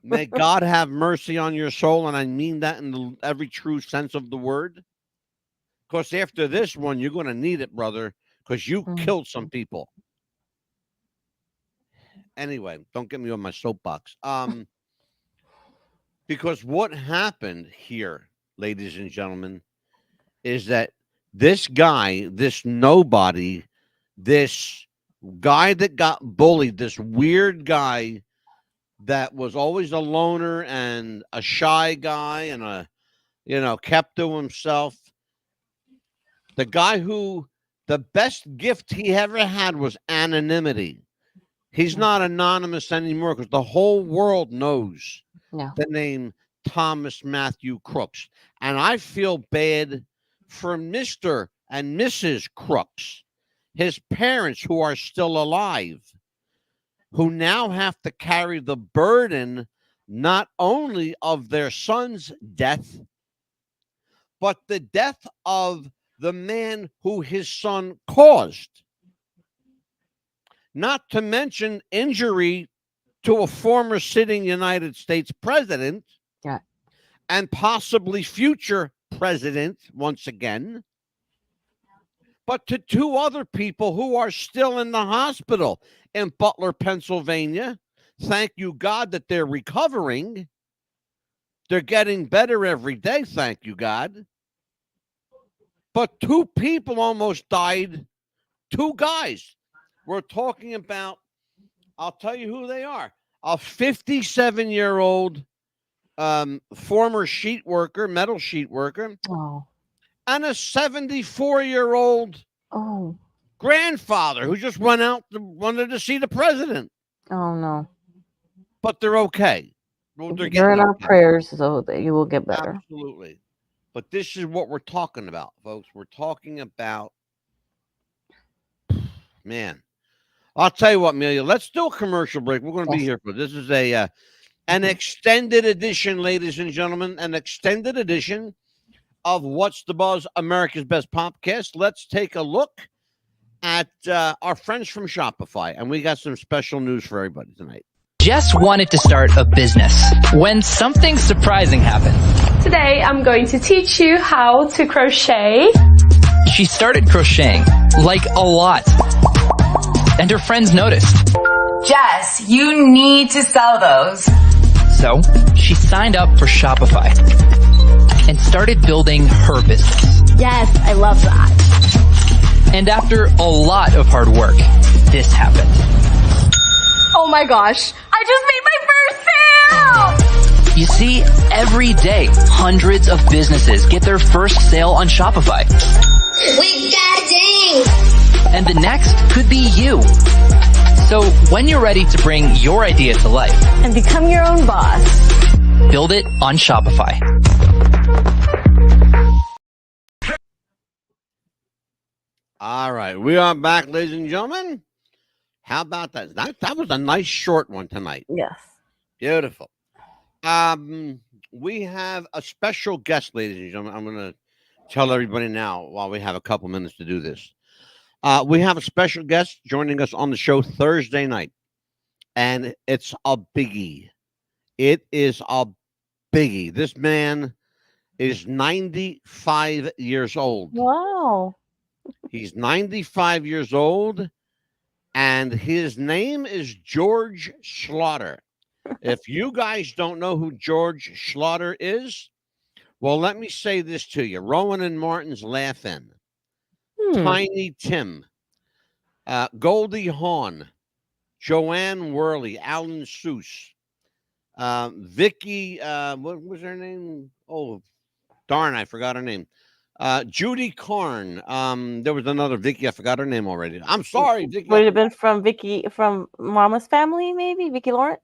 may God have mercy on your soul, and I mean that in every true sense of the word. Because after this one, you're going to need it, brother, because you killed some people. Anyway, don't get me on my soapbox. Because what happened here, ladies and gentlemen, is that this guy, this nobody, this guy that got bullied, this weird guy that was always a loner and a shy guy and kept to himself. The guy who the best gift he ever had was anonymity. He's not anonymous anymore because the whole world knows the name Thomas Matthew Crooks. And I feel bad for Mr. and Mrs. Crooks, his parents who are still alive, who now have to carry the burden not only of their son's death, but the death of the man who his son caused. Not to mention injury to a former sitting United States president and possibly future president once again, but to two other people who are still in the hospital in Butler, Pennsylvania. Thank you, God, that they're recovering. They're getting better every day, thank you, God. But two people almost died. Two guys. We're talking about, I'll tell you who they are. a 57-year-old former sheet worker, metal sheet worker, and a 74-year-old grandfather who just wanted to see the president. Oh, no. But they're okay. Well, They're in our prayers, so that you will get better. Absolutely. But this is what we're talking about, folks. We're talking about, man. I'll tell you what, Amelia. Let's do a commercial break. We're going to be here for this. Is an extended edition, ladies and gentlemen, an extended edition of What's the Buzz, America's Best Podcast. Let's take a look at our friends from Shopify, and we got some special news for everybody tonight. Jess wanted to start a business when something surprising happened. Today, I'm going to teach you how to crochet. She started crocheting, like a lot. And her friends noticed. Jess, you need to sell those. So she signed up for Shopify and started building her business. Yes, I love that. And after a lot of hard work, this happened. Oh my gosh, I just made my first sale! You see, every day, hundreds of businesses get their first sale on Shopify. We got a ding! And the next could be you. So when you're ready to bring your idea to life and become your own boss, build it on Shopify. All right, we are back, ladies and gentlemen. How about that? That was a nice short one tonight. Yes. Beautiful. We have a special guest, ladies and gentlemen. I'm going to tell everybody now while we have a couple minutes to do this. We have a special guest joining us on the show Thursday night, and it's a biggie. It is a biggie. This man is 95 years old. Wow. He's 95 years old, and his name is George Schlatter. If you guys don't know who George Schlatter is, well, let me say this to you. Rowan and Martin's Laugh-In, Tiny Tim, Goldie Hawn, Joanne Worley, Alan Seuss, Vicky, what was her name? Oh, darn, I forgot her name. Judy Carn. There was another Vicky. I forgot her name already. I'm sorry, Vicky. Would it have been from Mama's Family, maybe? Vicky Lawrence?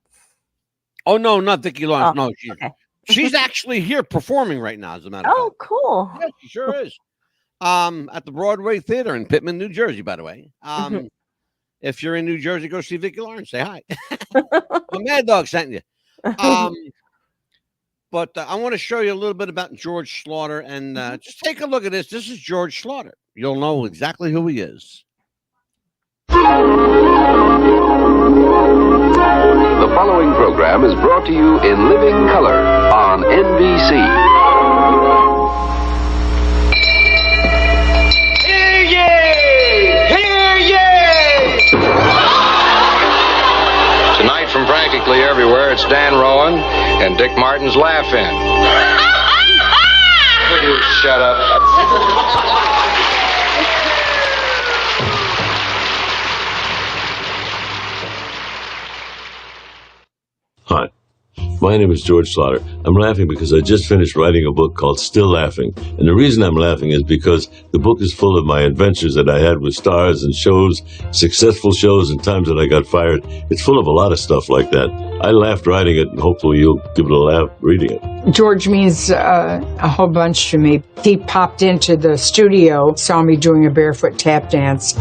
Oh, no, not Vicky Lawrence. Oh, no, she's actually here performing right now, as a matter of fact. Oh, cool. Yeah, she sure is. At the Broadway Theater in Pittman, New Jersey, by the way. If you're in New Jersey, go see Vicky Lawrence. Say hi. Mad Dog sent you. But I want to show you a little bit about George Schlatter, and just take a look at this. This is George Schlatter. You'll know exactly who he is. The following program is brought to you in living color on NBC. Hear ye! Hear ye! Tonight from practically everywhere, it's Dan Rowan and Dick Martin's Laugh-In. Will you shut up? Hi, my name is George Schlatter. I'm laughing because I just finished writing a book called Still Laughing. And the reason I'm laughing is because the book is full of my adventures that I had with stars and shows, successful shows, and times that I got fired. It's full of a lot of stuff like that. I laughed writing it, and hopefully you'll give it a laugh reading it. George means a whole bunch to me. He popped into the studio, saw me doing a barefoot tap dance,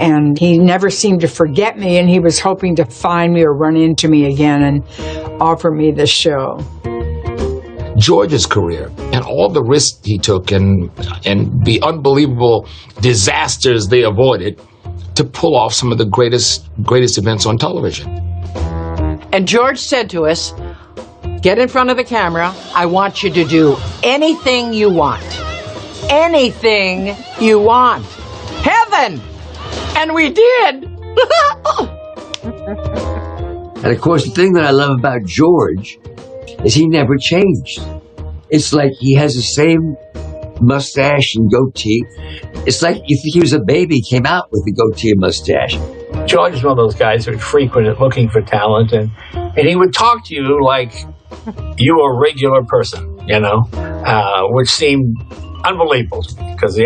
and he never seemed to forget me, and he was hoping to find me or run into me again and offer me the show. George's career and all the risks he took and the unbelievable disasters they avoided to pull off some of the greatest events on television. And George said to us, get in front of the camera. I want you to do anything you want. Anything you want. Heaven! And we did! And of course, the thing that I love about George is he never changed. It's like he has the same mustache and goatee. It's like if he was a baby, he came out with a goatee and mustache. George is one of those guys who's frequent at looking for talent, and and he would talk to you like you were a regular person, which seemed unbelievable because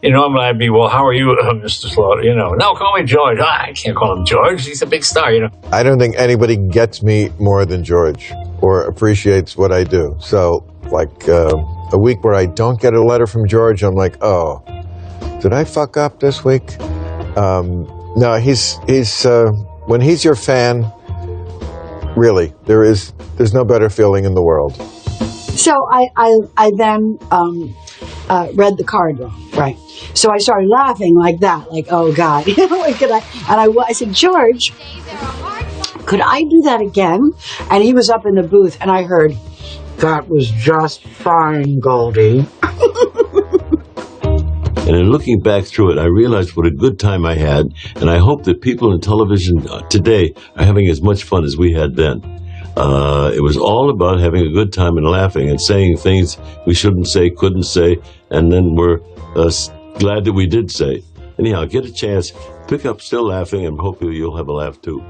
normally I'd be, well, how are you, Mr. Slaughter? No, call me George. I can't call him George. He's a big star, I don't think anybody gets me more than George or appreciates what I do. So, like a week where I don't get a letter from George, I'm like, oh, did I fuck up this week? No, he's when he's your fan, really, there's no better feeling in the world. So I then read the card wrong, right? So I started laughing like that, like, oh God, I said, George, could I do that again? And he was up in the booth, and I heard, that was just fine, Goldie. And in looking back through it, I realized what a good time I had, and I hope that people in television today are having as much fun as we had then. It was all about having a good time and laughing and saying things we shouldn't say, couldn't say, and then we're glad that we did say. Anyhow, get a chance, pick up Still Laughing, and hope you'll have a laugh too.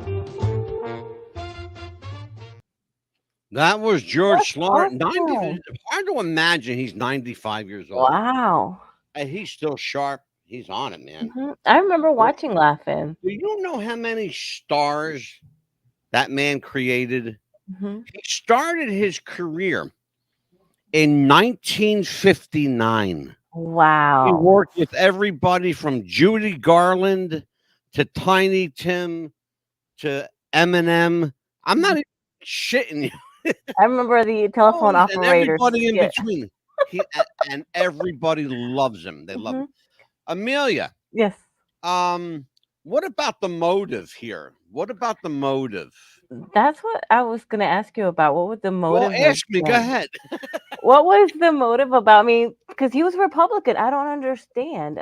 That was George That's Slaughter. awesome. Hard to imagine he's 95 years old. Wow. And he's still sharp. He's on it, man. I remember watching Laughing. Do you know how many stars that man created? He started his career in 1959. Wow. He worked with everybody from Judy Garland to Tiny Tim to Eminem. I'm not even shitting you. I remember the telephone And operator. everybody in skit. between. And everybody loves him. They love him. Amelia. Yes. What about the motive here? What about the motive? That's what I was going to ask you about. What would the motive Well, ask me. have Go been? ahead. What was the motive about? I mean, because he was Republican. I don't understand.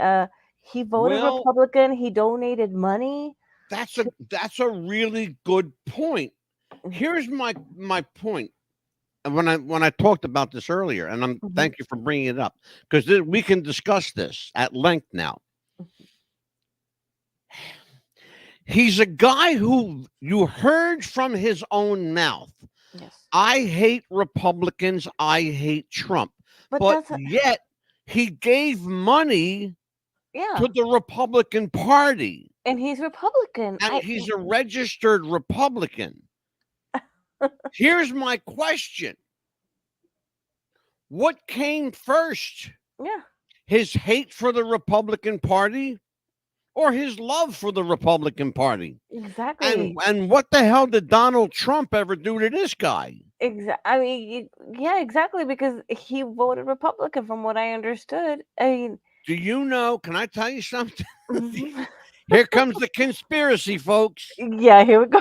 He voted Well- Republican. He donated money. That's a really good point. Here's my point. And when I talked about this earlier, and thank you for bringing it up, because we can discuss this at length now. He's a guy who you heard from his own mouth. Yes. I hate Republicans. I hate Trump. But But that's yet he gave money yeah. to the Republican Party. And he's Republican. And he's a registered Republican. Here's my question. What came first? Yeah. His hate for the Republican Party or his love for the Republican Party? Exactly. And what the hell did Donald Trump ever do to this guy? I mean, yeah, exactly, because he voted Republican from what I understood. I mean, Do you know? Can I tell you something? Here comes the conspiracy, folks. Yeah, here we go.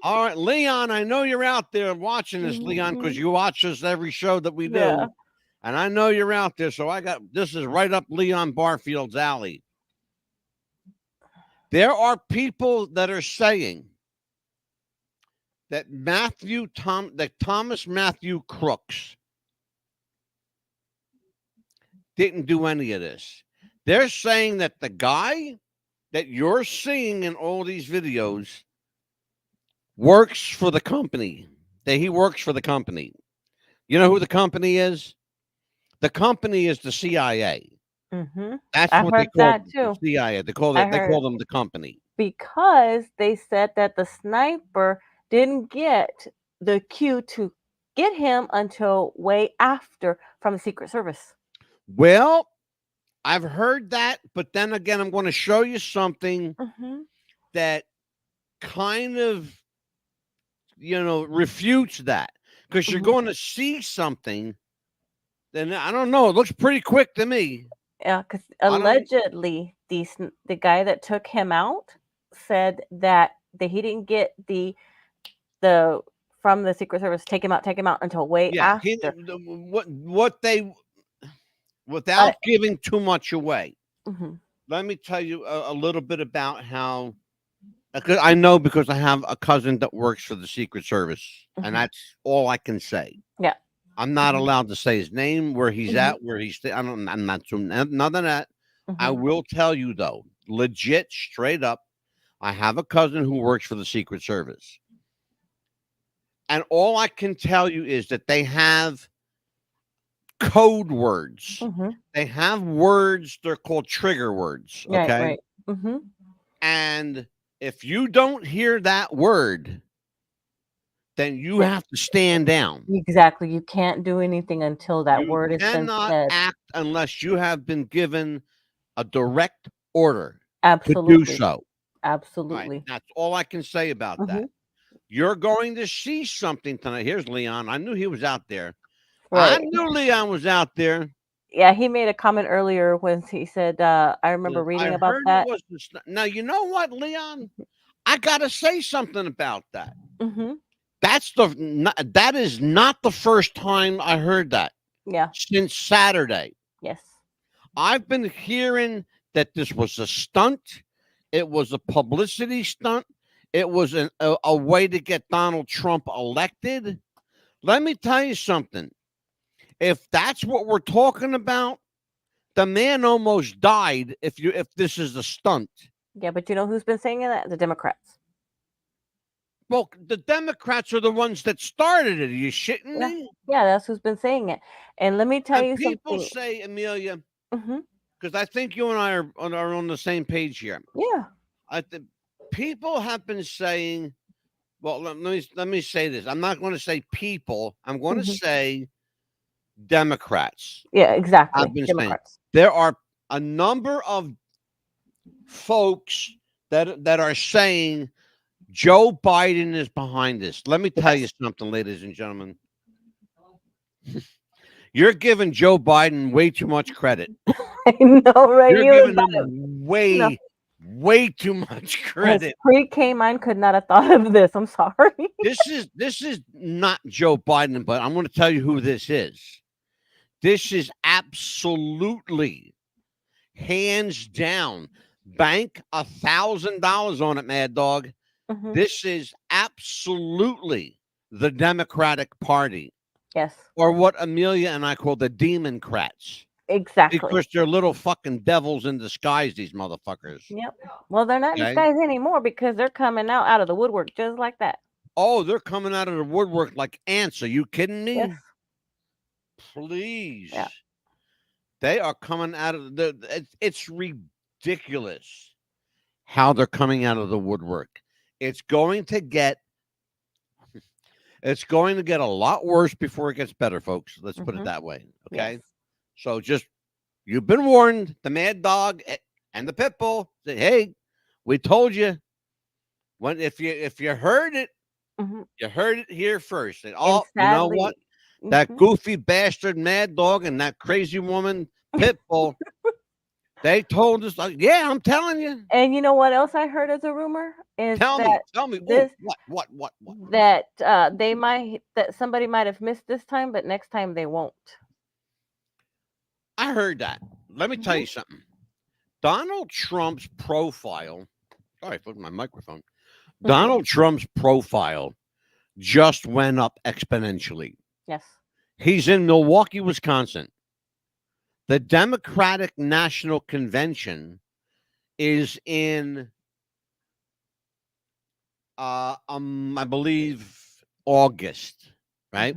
All right, Leon, I know you're out there watching this, Leon, because you watch us every show that we do. Yeah. And I know you're out there. So this is right up Leon Barfield's alley. There are people that are saying that Thomas Matthew Crooks didn't do any of this. They're saying that the guy that you're seeing in all these videos works for the company. That he works for the company. You know who the company is? The company is the CIA. That's I what they heard call that too. the CIA. They call them the company. Because they said that the sniper didn't get the cue to get him until way after from the Secret Service. Well, I've heard that, but then again, I'm going to show you something that kind of, refutes that, because you're going to see something. Then I don't know. It looks pretty quick to me. Yeah, because allegedly the guy that took him out said that he didn't get the from the Secret Service take him out until way after. Without giving too much away, let me tell you a little bit about how. I know because I have a cousin that works for the Secret Service, and that's all I can say. Yeah, I'm not allowed to say his name, where he's at, where he's. I'm not. None of that. I will tell you though, legit, straight up. I have a cousin who works for the Secret Service. And all I can tell you is that they have code words. Mm-hmm. They have words, they're called trigger words. Okay. Right, right. Mm-hmm. And if you don't hear that word, then you have to stand down. Exactly. You can't do anything until that You word has been cannot said. act unless you have been given a direct order Absolutely. to do so. All Absolutely. right, that's all I can say about that. Mhm. You're going to see something tonight. Here's Leon. I knew he was out there. I Right. knew Leon was out there. Yeah, he made a comment earlier when he said, I remember reading I about heard that. it was now. You know what, Leon? I gotta say something about that. Mm-hmm. That is not the first time I heard that. Yeah. Since Saturday. Yes. I've been hearing that this was a stunt. It was a publicity stunt. It was a way to get Donald Trump elected. Let me tell you something. If that's what we're talking about, the man almost died. If this is a stunt. Yeah, but you know who's been saying that? The Democrats. Well, the Democrats are the ones that started it. Are you shitting me? Yeah, that's who's been saying it. And let me tell you People something. say, Amelia, Mm-hmm. because I think you and I are on the same page here. Yeah. I think people have been saying, well, let me say this. I'm not going to say people. I'm going to say Democrats. Yeah, exactly. I've been Democrats. saying there are a number of folks that are saying Joe Biden is behind this. Let me tell you something, ladies and gentlemen. You're giving Joe Biden way too much credit. I know, right? You're giving him way too much credit. His pre-K mind could not have thought of this. I'm sorry. This is not Joe Biden, but I'm going to tell you who this is. This is absolutely, hands down, bank $1,000 on it, Mad Dog. Mhm. This is absolutely the Democratic Party. Yes. Or what Amelia and I call the Democrats. Exactly. Because they're little fucking devils in disguise, these motherfuckers. Yep. Well, they're not in Okay. disguise anymore because they're coming out of the woodwork just like that. Oh, they're coming out of the woodwork like ants. Are you kidding me? Yes. Please. Yeah. They are coming out of it's ridiculous how they're coming out of the woodwork. It's going to get a lot worse before it gets better, folks. Let's put it that way. Okay. Yes. So just, you've been warned. The Mad Dog and the Pitbull said, hey, we told you. If you heard it, you heard it here first. And you know what? That goofy bastard Mad Dog and that crazy woman Pitbull, they told us, yeah, I'm telling you. And you know what else I heard as a rumor is Tell me. This, what? That that somebody might have missed this time, but next time they won't. I heard that. Let me tell you something. Donald Trump's profile. Sorry, I flipped my microphone. Donald Trump's profile just went up exponentially. Yes. He's in Milwaukee, Wisconsin. The Democratic National Convention is in, I believe, August, right?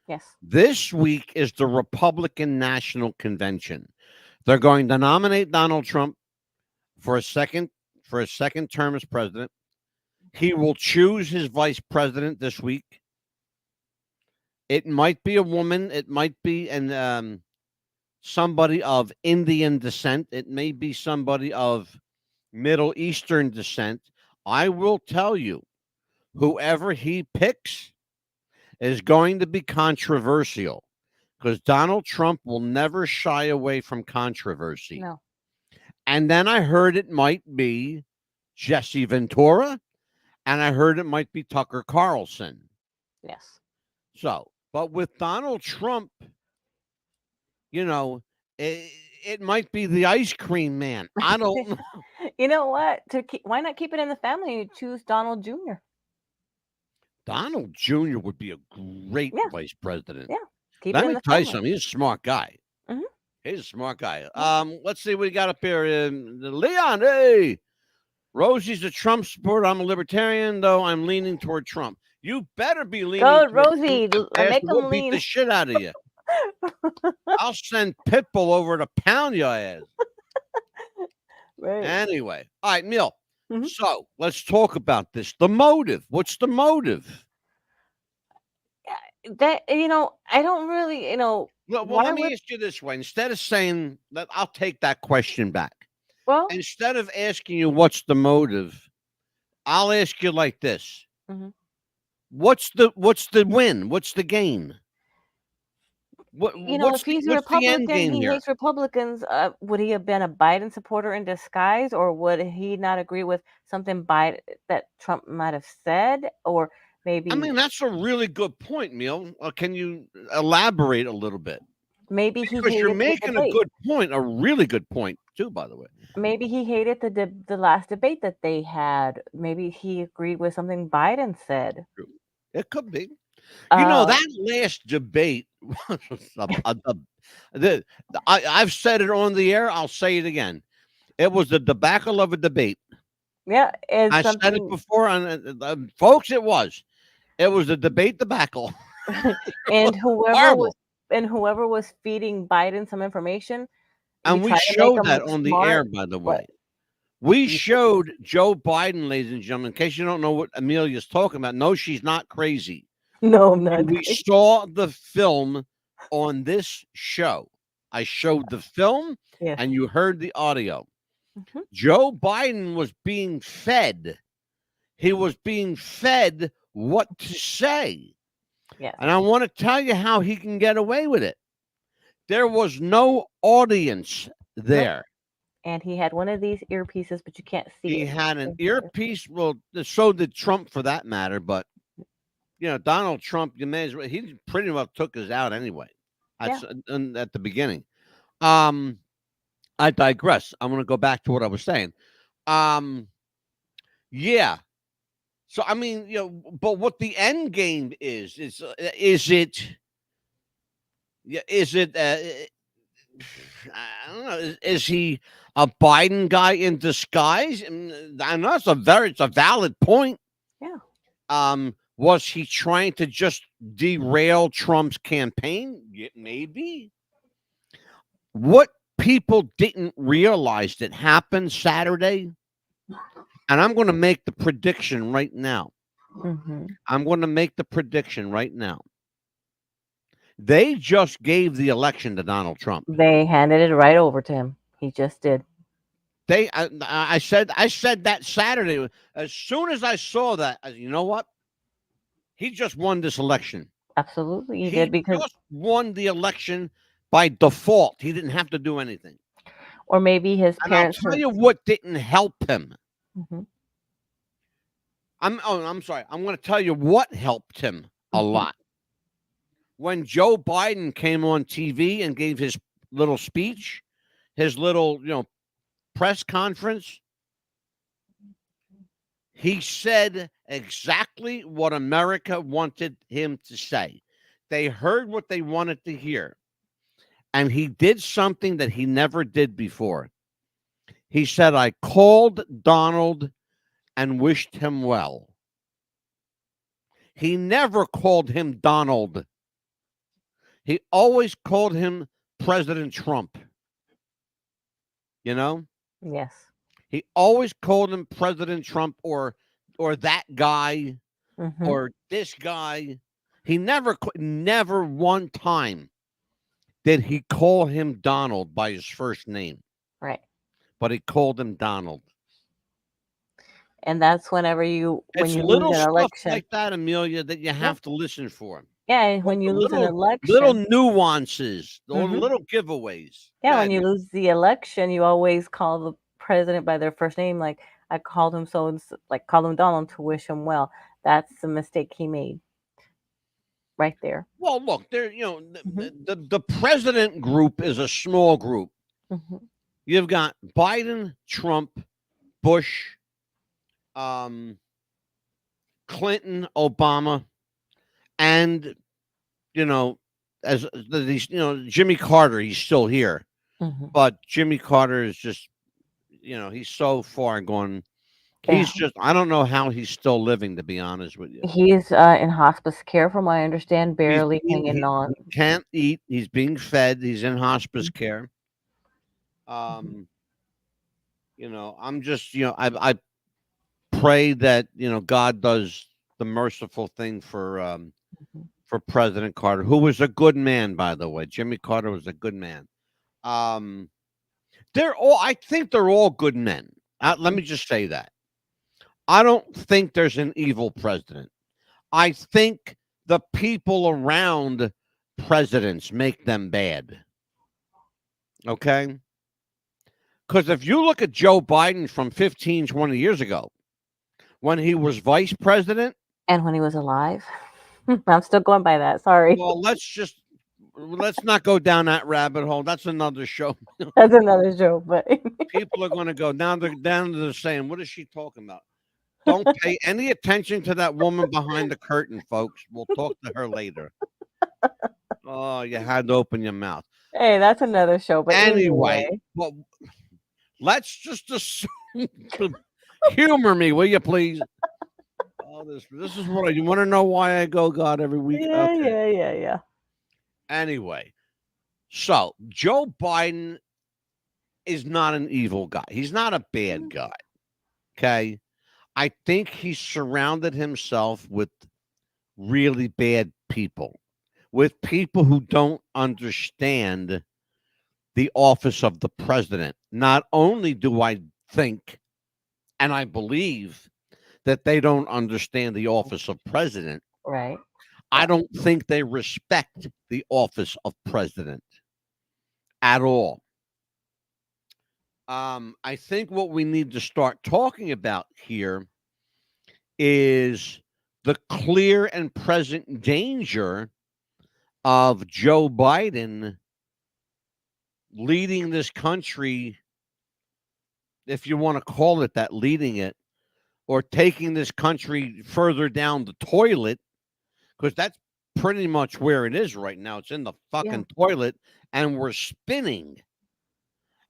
Yes. This week is the Republican National Convention. They're going to nominate Donald Trump for a second term as president. He will choose his vice president this week. It might be a woman. It might be somebody of Indian descent. It may be somebody of Middle Eastern descent. I will tell you, whoever he picks is going to be controversial because Donald Trump will never shy away from controversy. No. And then I heard it might be Jesse Ventura, and I heard it might be Tucker Carlson. Yes. So, but with Donald Trump, you know, it might be the ice cream man. I don't know. You know what? Why not keep it in the family and choose Donald Jr.? Donald Jr. would be a great vice president. Yeah. Let me tell you something. He's a smart guy. He's a smart guy. Let's see what we got up here. Leon, hey. Rosie's a Trump supporter. I'm a libertarian, though I'm leaning toward Trump. You better be leaning. Go, to it, Rosie. too. If Make we'll them beat the lean. shit out of you. I'll send Pitbull over to pound your ass. Right. Anyway, all right, Neil. Mhm. So let's talk about this. The motive. What's the motive? That I don't really, Well, why let me would ask you this way. Instead of saying that, I'll take that question back. well, Instead of asking you what's the motive, I'll ask you like this: Mhm. What's the win? What's the gain? if he's a What's the end Republican, game he here? hates Republicans. Would he have been a Biden supporter in disguise, or would he not agree with something Biden that Trump might have said, or maybe I mean, that's a really good point, Neil. Can you elaborate a little bit? maybe he Because you're hated the making a debate. good point, a really good point too, by the way. Maybe he hated the last debate that they had. Maybe he agreed with something Biden said. It could be. Uh, That last debate was I've said it on the air. I'll say it again. It was the debacle of a debate. yeah, it's I said it something, before, and folks, it was a debate debacle. and whoever was Horrible. feeding Biden some information, you And we try to make showed them that look on the smart, air, by the but way. We you showed Joe Biden, ladies and gentlemen, in case you don't know what Amelia's talking about. No, she's not crazy. no, I'm not. And we saw the film on this show. I showed the film Yes. and you heard the audio. Mhm. Joe Biden was being fed. He was being fed what to say. Yes. And I want to tell you how he can get away with it. There was no audience there. And he had one of these earpieces, but you can't see He it. had an earpiece. Well, so did Trump for that matter. But, Donald Trump, he pretty well took us out anyway. At the beginning. I digress. I'm going to go back to what I was saying. Yeah. So, I mean, but what the end game is it, I don't know, is he a Biden guy in disguise? I know it's a valid point. Yeah. Was he trying to just derail Trump's campaign? Yeah, maybe. What people didn't realize that happened Saturday, and I'm going to make the prediction right now. Mm-hmm. I'm going to make the prediction right now. They just gave the election to Donald Trump. They handed it right over to him. He just did. I said that Saturday. As soon as I saw that, you know what? He just won this election. Absolutely, he He did, because just won the election by default. He didn't have to do anything. or maybe his And I'll parents. tell you what didn't help him. Mm-hmm. I'm sorry. I'm going to tell you what helped him a lot. When Joe Biden came on TV and gave his little speech, his little, press conference, he said exactly what America wanted him to say. They heard what they wanted to hear. And he did something that he never did before. He said, I called Donald and wished him well. He never called him Donald. He always called him President Trump. Yes. He always called him President Trump or that guy Mhm. or this guy. He never one time did he call him Donald by his first name. Right. But he called him Donald. And that's whenever when It's you lose little an stuff election. like that, Amelia, that you have to listen for. Yeah, and when you lose an election. Little nuances, or Mhm. little giveaways. Yeah, when you lose the election, you always call the president by their first name. Like, I called him like call him Donald to wish him well. That's the mistake he made. Right there. Well, look, there. The president group is a small group. Mhm. You've got Biden, Trump, Bush, Clinton, Obama, and as these, Jimmy Carter. He's still here, Mhm. but Jimmy Carter is just, he's so far gone He's just, I don't know how he's still living, to be honest with you. He's in hospice care, from what I understand, barely hanging on. He can't eat. He's being fed. He's in hospice care. You know, I'm just, you know, I pray that, you know, God does the merciful thing for President Carter, who was a good man, by the way. Jimmy Carter was a good man. I think they're all good men. Let me just say that. I don't think there's an evil president. I think the people around presidents make them bad. Okay? Because if you look at Joe Biden from 15, 20 years ago, when he was vice president. And when he was alive. I'm still going by that. Sorry. Well, let's not go down that rabbit hole. That's another show. That's another show, but people are going to go down to the saying, what is she talking about? Don't pay any attention to that woman behind the curtain, folks. We'll talk to her later. Oh, you had to open your mouth. Hey, that's another show. But anyway, well, let's just assume. Humor me, will you, please? Oh, this is what you want to know why I go God every week. Yeah, okay. yeah. Anyway, so Joe Biden is not an evil guy. He's not a bad guy. Okay. I think he surrounded himself with really bad people, with people who don't understand the office of the president. Not only do I think, and I believe, that they don't understand the office of president. Right. I don't think they respect the office of president at all. I think what we need to start talking about here is the clear and present danger of Joe Biden leading this country, if you want to call it that, leading it, or taking this country further down the toilet, because that's pretty much where it is right now. It's in the fucking toilet, and we're spinning.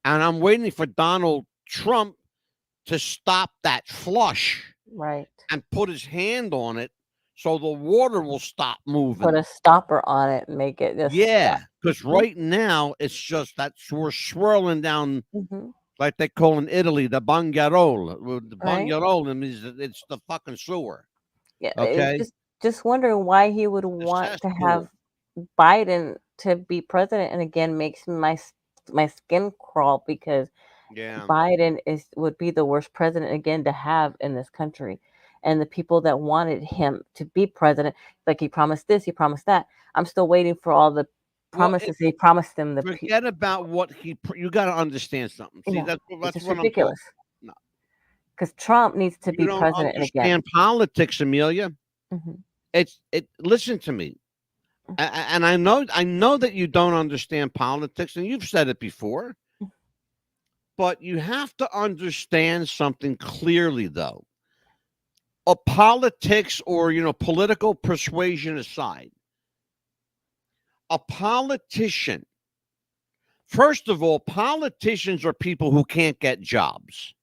And I'm waiting for Donald Trump to stop that flush. Right. And put his hand on it so the water will stop moving. Put a stopper on it and make it just. Yeah, because right now it's just that we're swirling down, like they call in Italy, the bangarole. The bangarole means it's the fucking sewer. Yeah. Okay. Just wondering why he would want to have Biden to be president, and again makes my skin crawl, because Biden would be the worst president again to have in this country. And the people that wanted him to be president, like he promised this, he promised that. I'm still waiting for all the promises he promised them. Forget about what you got to understand something. See, that's what ridiculous. No, because Trump needs to be president again. Politics, Amelia. Listen to me, and I know that you don't understand politics, and you've said it before. But you have to understand something clearly, though. Politics or, political persuasion aside, a politician, first of all, politicians are people who can't get jobs.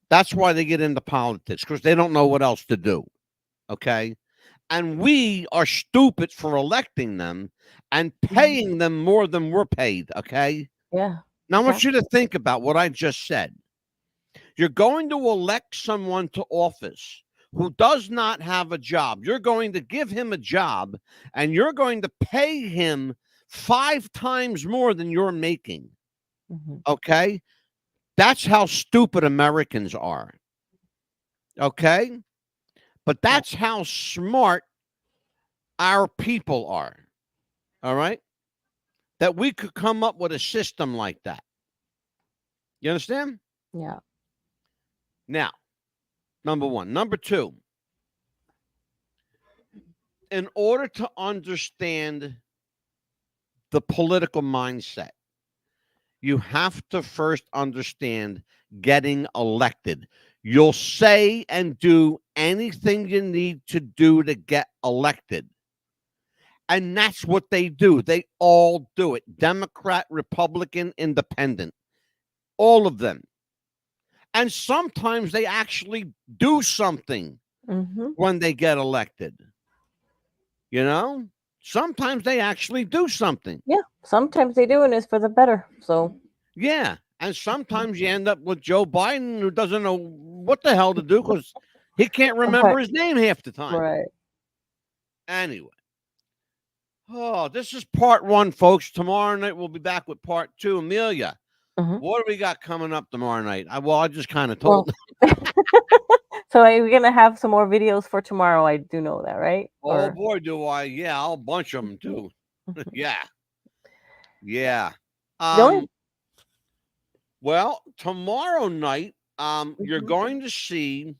That's why they get into politics, because they don't know what else to do. Okay? And we are stupid for electing them and paying them more than we're paid. Okay? Yeah. Now, I want you to think about what I just said. You're going to elect someone to office who does not have a job. You're going to give him a job, and you're going to pay him 5 times more than you're making. Okay? That's how stupid Americans are. Okay? But that's how smart our people are. All right? That we could come up with a system like that. You understand? Yeah. Now, number one. Number two, in order to understand the political mindset, you have to first understand getting elected. You'll say and do anything you need to do to get elected. And that's what they do. They all do it. Democrat, Republican, Independent. All of them. And sometimes they actually do something when they get elected. You know, sometimes they actually do something. Yeah, sometimes they do, and it's for the better. So Yeah, and sometimes you end up with Joe Biden, who doesn't know what the hell to do because he can't remember his name half the time. Right. Anyway, this is part one, folks. Tomorrow night we'll be back with part two. Amelia, what do we got coming up tomorrow night? I just kind of told. So are we gonna have some more videos for tomorrow? I do know that, right? Oh boy, do I! Yeah, I'll bunch them too. Yeah. Well, tomorrow night, you're going to see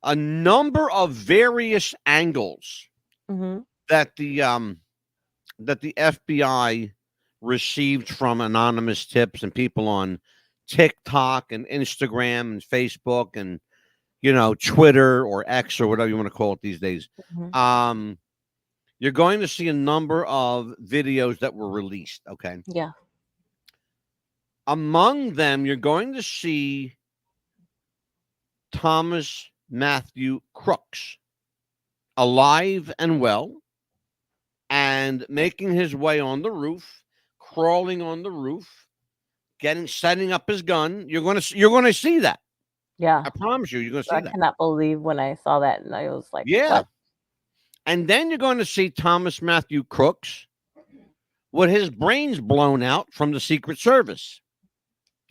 a number of various angles that the FBI received from anonymous tips and people on TikTok and Instagram and Facebook and Twitter or X or whatever you want to call it these days. You're going to see a number of videos that were released. Okay. Yeah. Among them, you're going to see Thomas Matthew Crooks alive and well and making his way on the roof, crawling on the roof, setting up his gun. You're going to see that. Yeah. I promise you, you're going to see that. I cannot believe when I saw that, and I was like, yeah. What? And then you're going to see Thomas Matthew Crooks with his brains blown out from the Secret Service.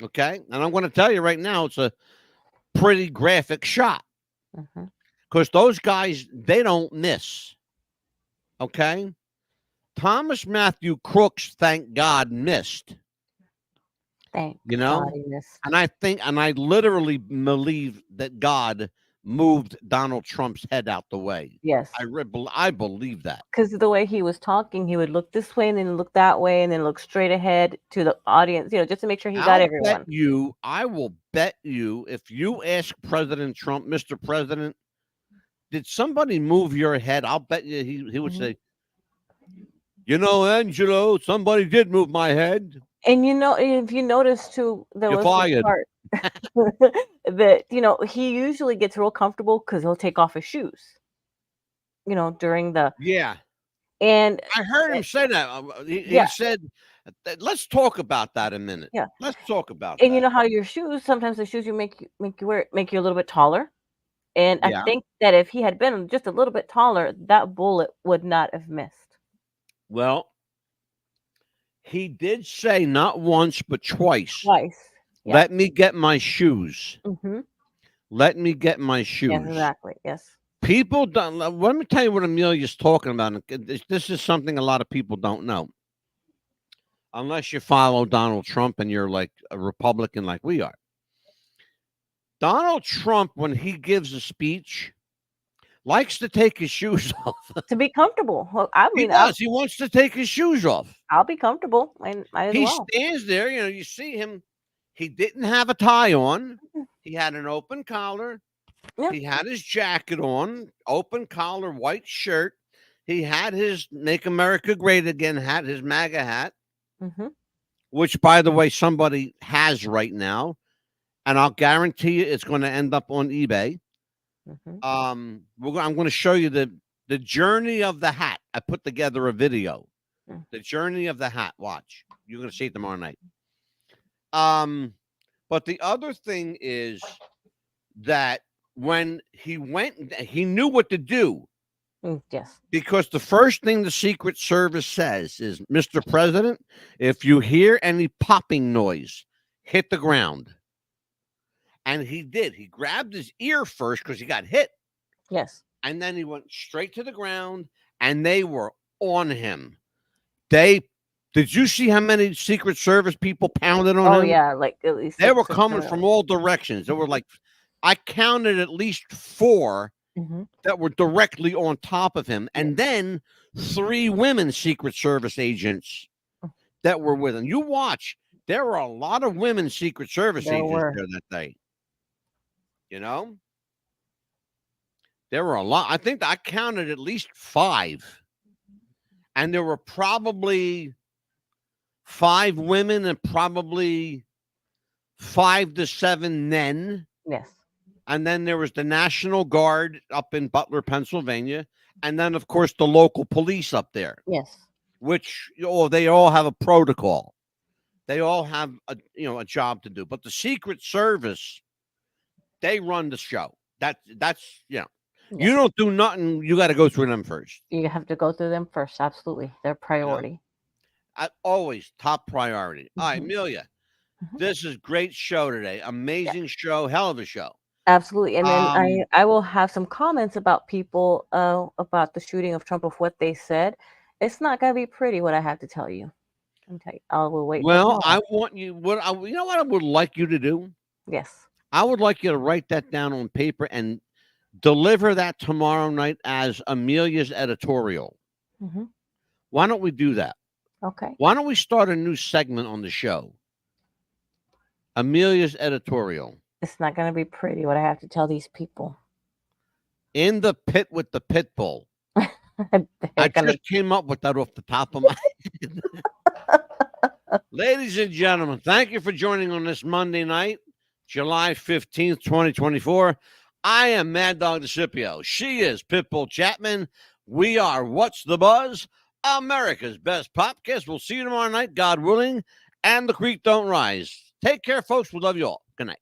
Okay. And I'm going to tell you right now, it's a pretty graphic shot because those guys, they don't miss. Okay. Thomas Matthew Crooks, thank God, missed. Thank God he missed. And I literally believe that God moved Donald Trump's head out the way. Yes. I believe that. Because the way he was talking, he would look this way and then look that way and then look straight ahead to the audience, just to make sure he got everyone. I will bet you, if you ask President Trump, Mr. President, did somebody move your head? I'll bet you he would say, Angelo, somebody did move my head. And if you notice too, there was fired. Part that he usually gets real comfortable because he'll take off his shoes. During the and I heard him say that. He said, "Let's talk about that a minute." Yeah, let's talk about. And that. you know how your shoes sometimes the shoes you make you a little bit taller, and I think that if he had been just a little bit taller, that bullet would not have missed. Well, he did say not once but twice. Yeah. Let me get my shoes. Let me get my shoes. Yes, exactly. Yes. People don't. Let me tell you what Amelia's talking about. This is something a lot of people don't know. Unless you follow Donald Trump and you're like a Republican like we are. Donald Trump, when he gives a speech, likes to take his shoes off. To be comfortable. Well, I mean, he does. He wants to take his shoes off. I'll be comfortable. He stands there. You see him. He didn't have a tie on. He had an open collar. Yeah. He had his jacket on, open collar, white shirt. He had his Make America Great Again hat, his MAGA hat, which, by the way, somebody has right now. And I'll guarantee you it's going to end up on eBay. I'm going to show you the journey of the hat. I put together a video. The journey of the hat. Watch. You're going to see it tomorrow night. But the other thing is that when he went, he knew what to do. Yes. Because the first thing the Secret Service says is, Mr. President, if you hear any popping noise, hit the ground. And he did. He grabbed his ear first because he got hit. Yes. And then he went straight to the ground, and they were on him. Did you see how many Secret Service people pounded on him? Oh, yeah. Like at least they were coming from all directions. There were like, I counted at least 4 that were directly on top of him. And then 3 women Secret Service agents that were with him. You watch. There were a lot of women Secret Service agents there that day. There were a lot. I think I counted at least 5. And there were probably 5 women and probably 5 to 7 men. Yes. And then there was the National Guard up in Butler, Pennsylvania. And then, of course, the local police up there. Yes. Which, they all have a protocol. They all have a job to do. But the Secret Service, they run the show. That's Yes. You don't do nothing. You got to go through them first. You have to go through them first. Absolutely. They're priority. Always top priority. All right, Mhm. Amelia, this is great show today. Amazing show. Hell of a show. Absolutely. And then I will have some comments about people about the shooting of Trump, of what they said. It's not going to be pretty, what I have to tell you. I will wait. Well, I want you. You know what I would like you to do? Yes. I would like you to write that down on paper and deliver that tomorrow night as Amelia's editorial. Mm-hmm. Why don't we do that? Okay. Why don't we start a new segment on the show? Amelia's editorial. It's not going to be pretty, what I have to tell these people. In the pit with the pit bull. I just came up with that off the top of my head. Ladies and gentlemen, thank you for joining on this Monday night, July 15th, 2024. I am Mad Dog DeCipio. She is Pitbull Chapman. We are What's the Buzz? America's best podcast. We'll see you tomorrow night, God willing, and the creek don't rise. Take care, folks. We love you all. Good night.